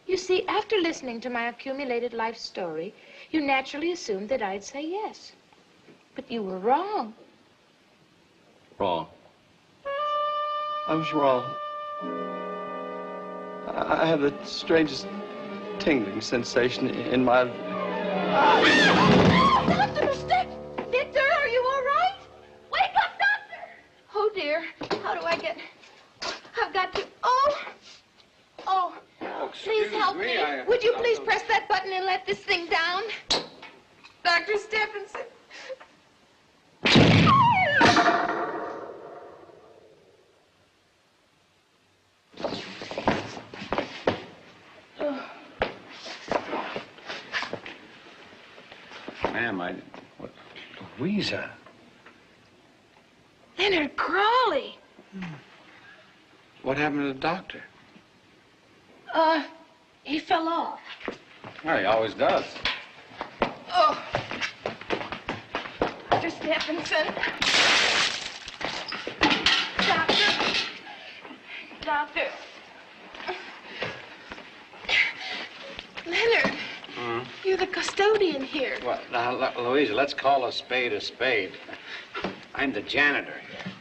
Speaker 4: You see, after listening to my accumulated life story, you naturally assumed that I'd say yes. But you were wrong.
Speaker 6: Wrong. I was wrong. I have the strangest tingling sensation in my
Speaker 5: Doctor, step! Victor, are you all right? Wake up, Doctor! Oh, dear. How do I get... I've got to... Oh, please help me. Would you please press that button and let this thing down? Dr. Stephenson.
Speaker 8: Ma'am, Louisa.
Speaker 5: Leonard Crawley.
Speaker 8: What happened to the doctor?
Speaker 5: He fell off.
Speaker 8: Well, he always does.
Speaker 5: Oh. Dr. Stephenson. Doctor. Leonard, you're the custodian here.
Speaker 8: Well, now, Louisa, let's call a spade a spade. I'm the janitor here.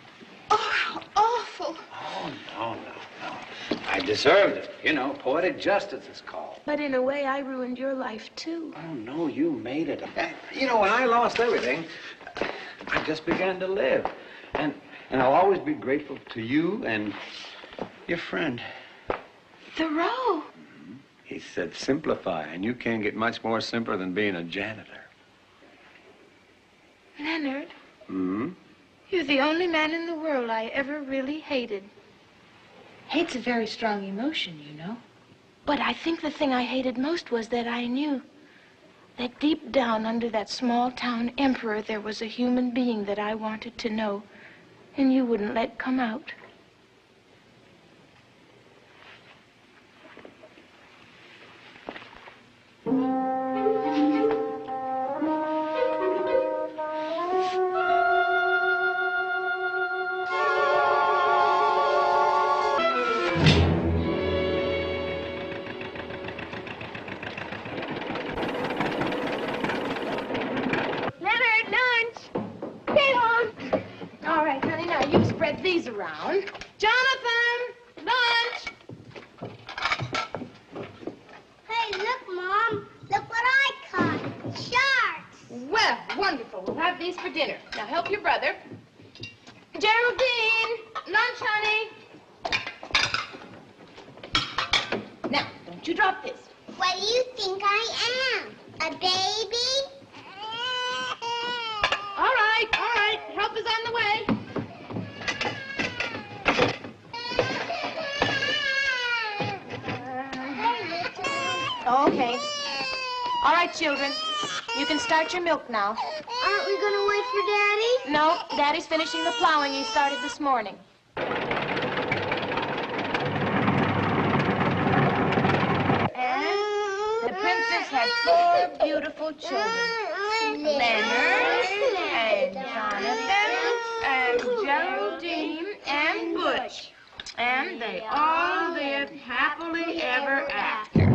Speaker 5: Oh, how awful.
Speaker 8: Oh, no. I deserved it. You know, poetic justice is called.
Speaker 5: But in a way, I ruined your life, too.
Speaker 8: Oh, no, you made it. You know, when I lost everything, I just began to live. And I'll always be grateful to you and your friend.
Speaker 5: Thoreau.
Speaker 8: He said simplify, and you can't get much more simpler than being a janitor.
Speaker 5: Leonard.
Speaker 8: Hmm?
Speaker 5: You're the only man in the world I ever really hated.
Speaker 4: Hate's a very strong emotion, you know.
Speaker 5: But I think the thing I hated most was that I knew that deep down under that small-town emperor there was a human being that I wanted to know, and you wouldn't let come out. These around. Jonathan, lunch.
Speaker 15: Hey, look, Mom. Look what I caught. Sharks.
Speaker 5: Well, wonderful. We'll have these for dinner. Now help your brother. Geraldine, lunch, honey. Now, don't you drop this.
Speaker 15: What do you think I am? A baby?
Speaker 5: All right. Help is on the way. Okay. All right, children. You can start your milk now.
Speaker 15: Aren't we going to wait for Daddy?
Speaker 5: No, Daddy's finishing the plowing he started this morning. And the princess had 4 beautiful children. Leonard, and Jonathan, and Geraldine, and Butch. And they all lived happily ever after.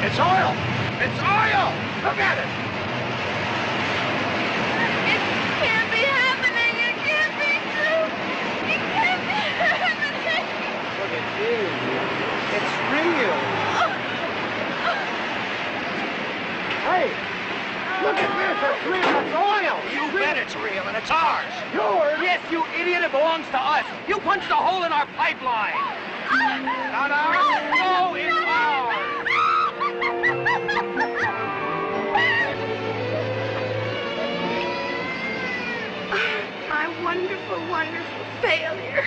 Speaker 17: It's oil! It's oil! Look at it!
Speaker 5: It can't be happening. It can't be true. It can't be happening.
Speaker 17: But it is. It's real. Hey, look at this. It's real. It's oil.
Speaker 9: You bet it's real, and it's ours.
Speaker 17: Yours?
Speaker 9: Yes, you idiot. It belongs to us. You punched a hole in our pipeline. Not ours. No, it's ours.
Speaker 5: My wonderful, wonderful failure.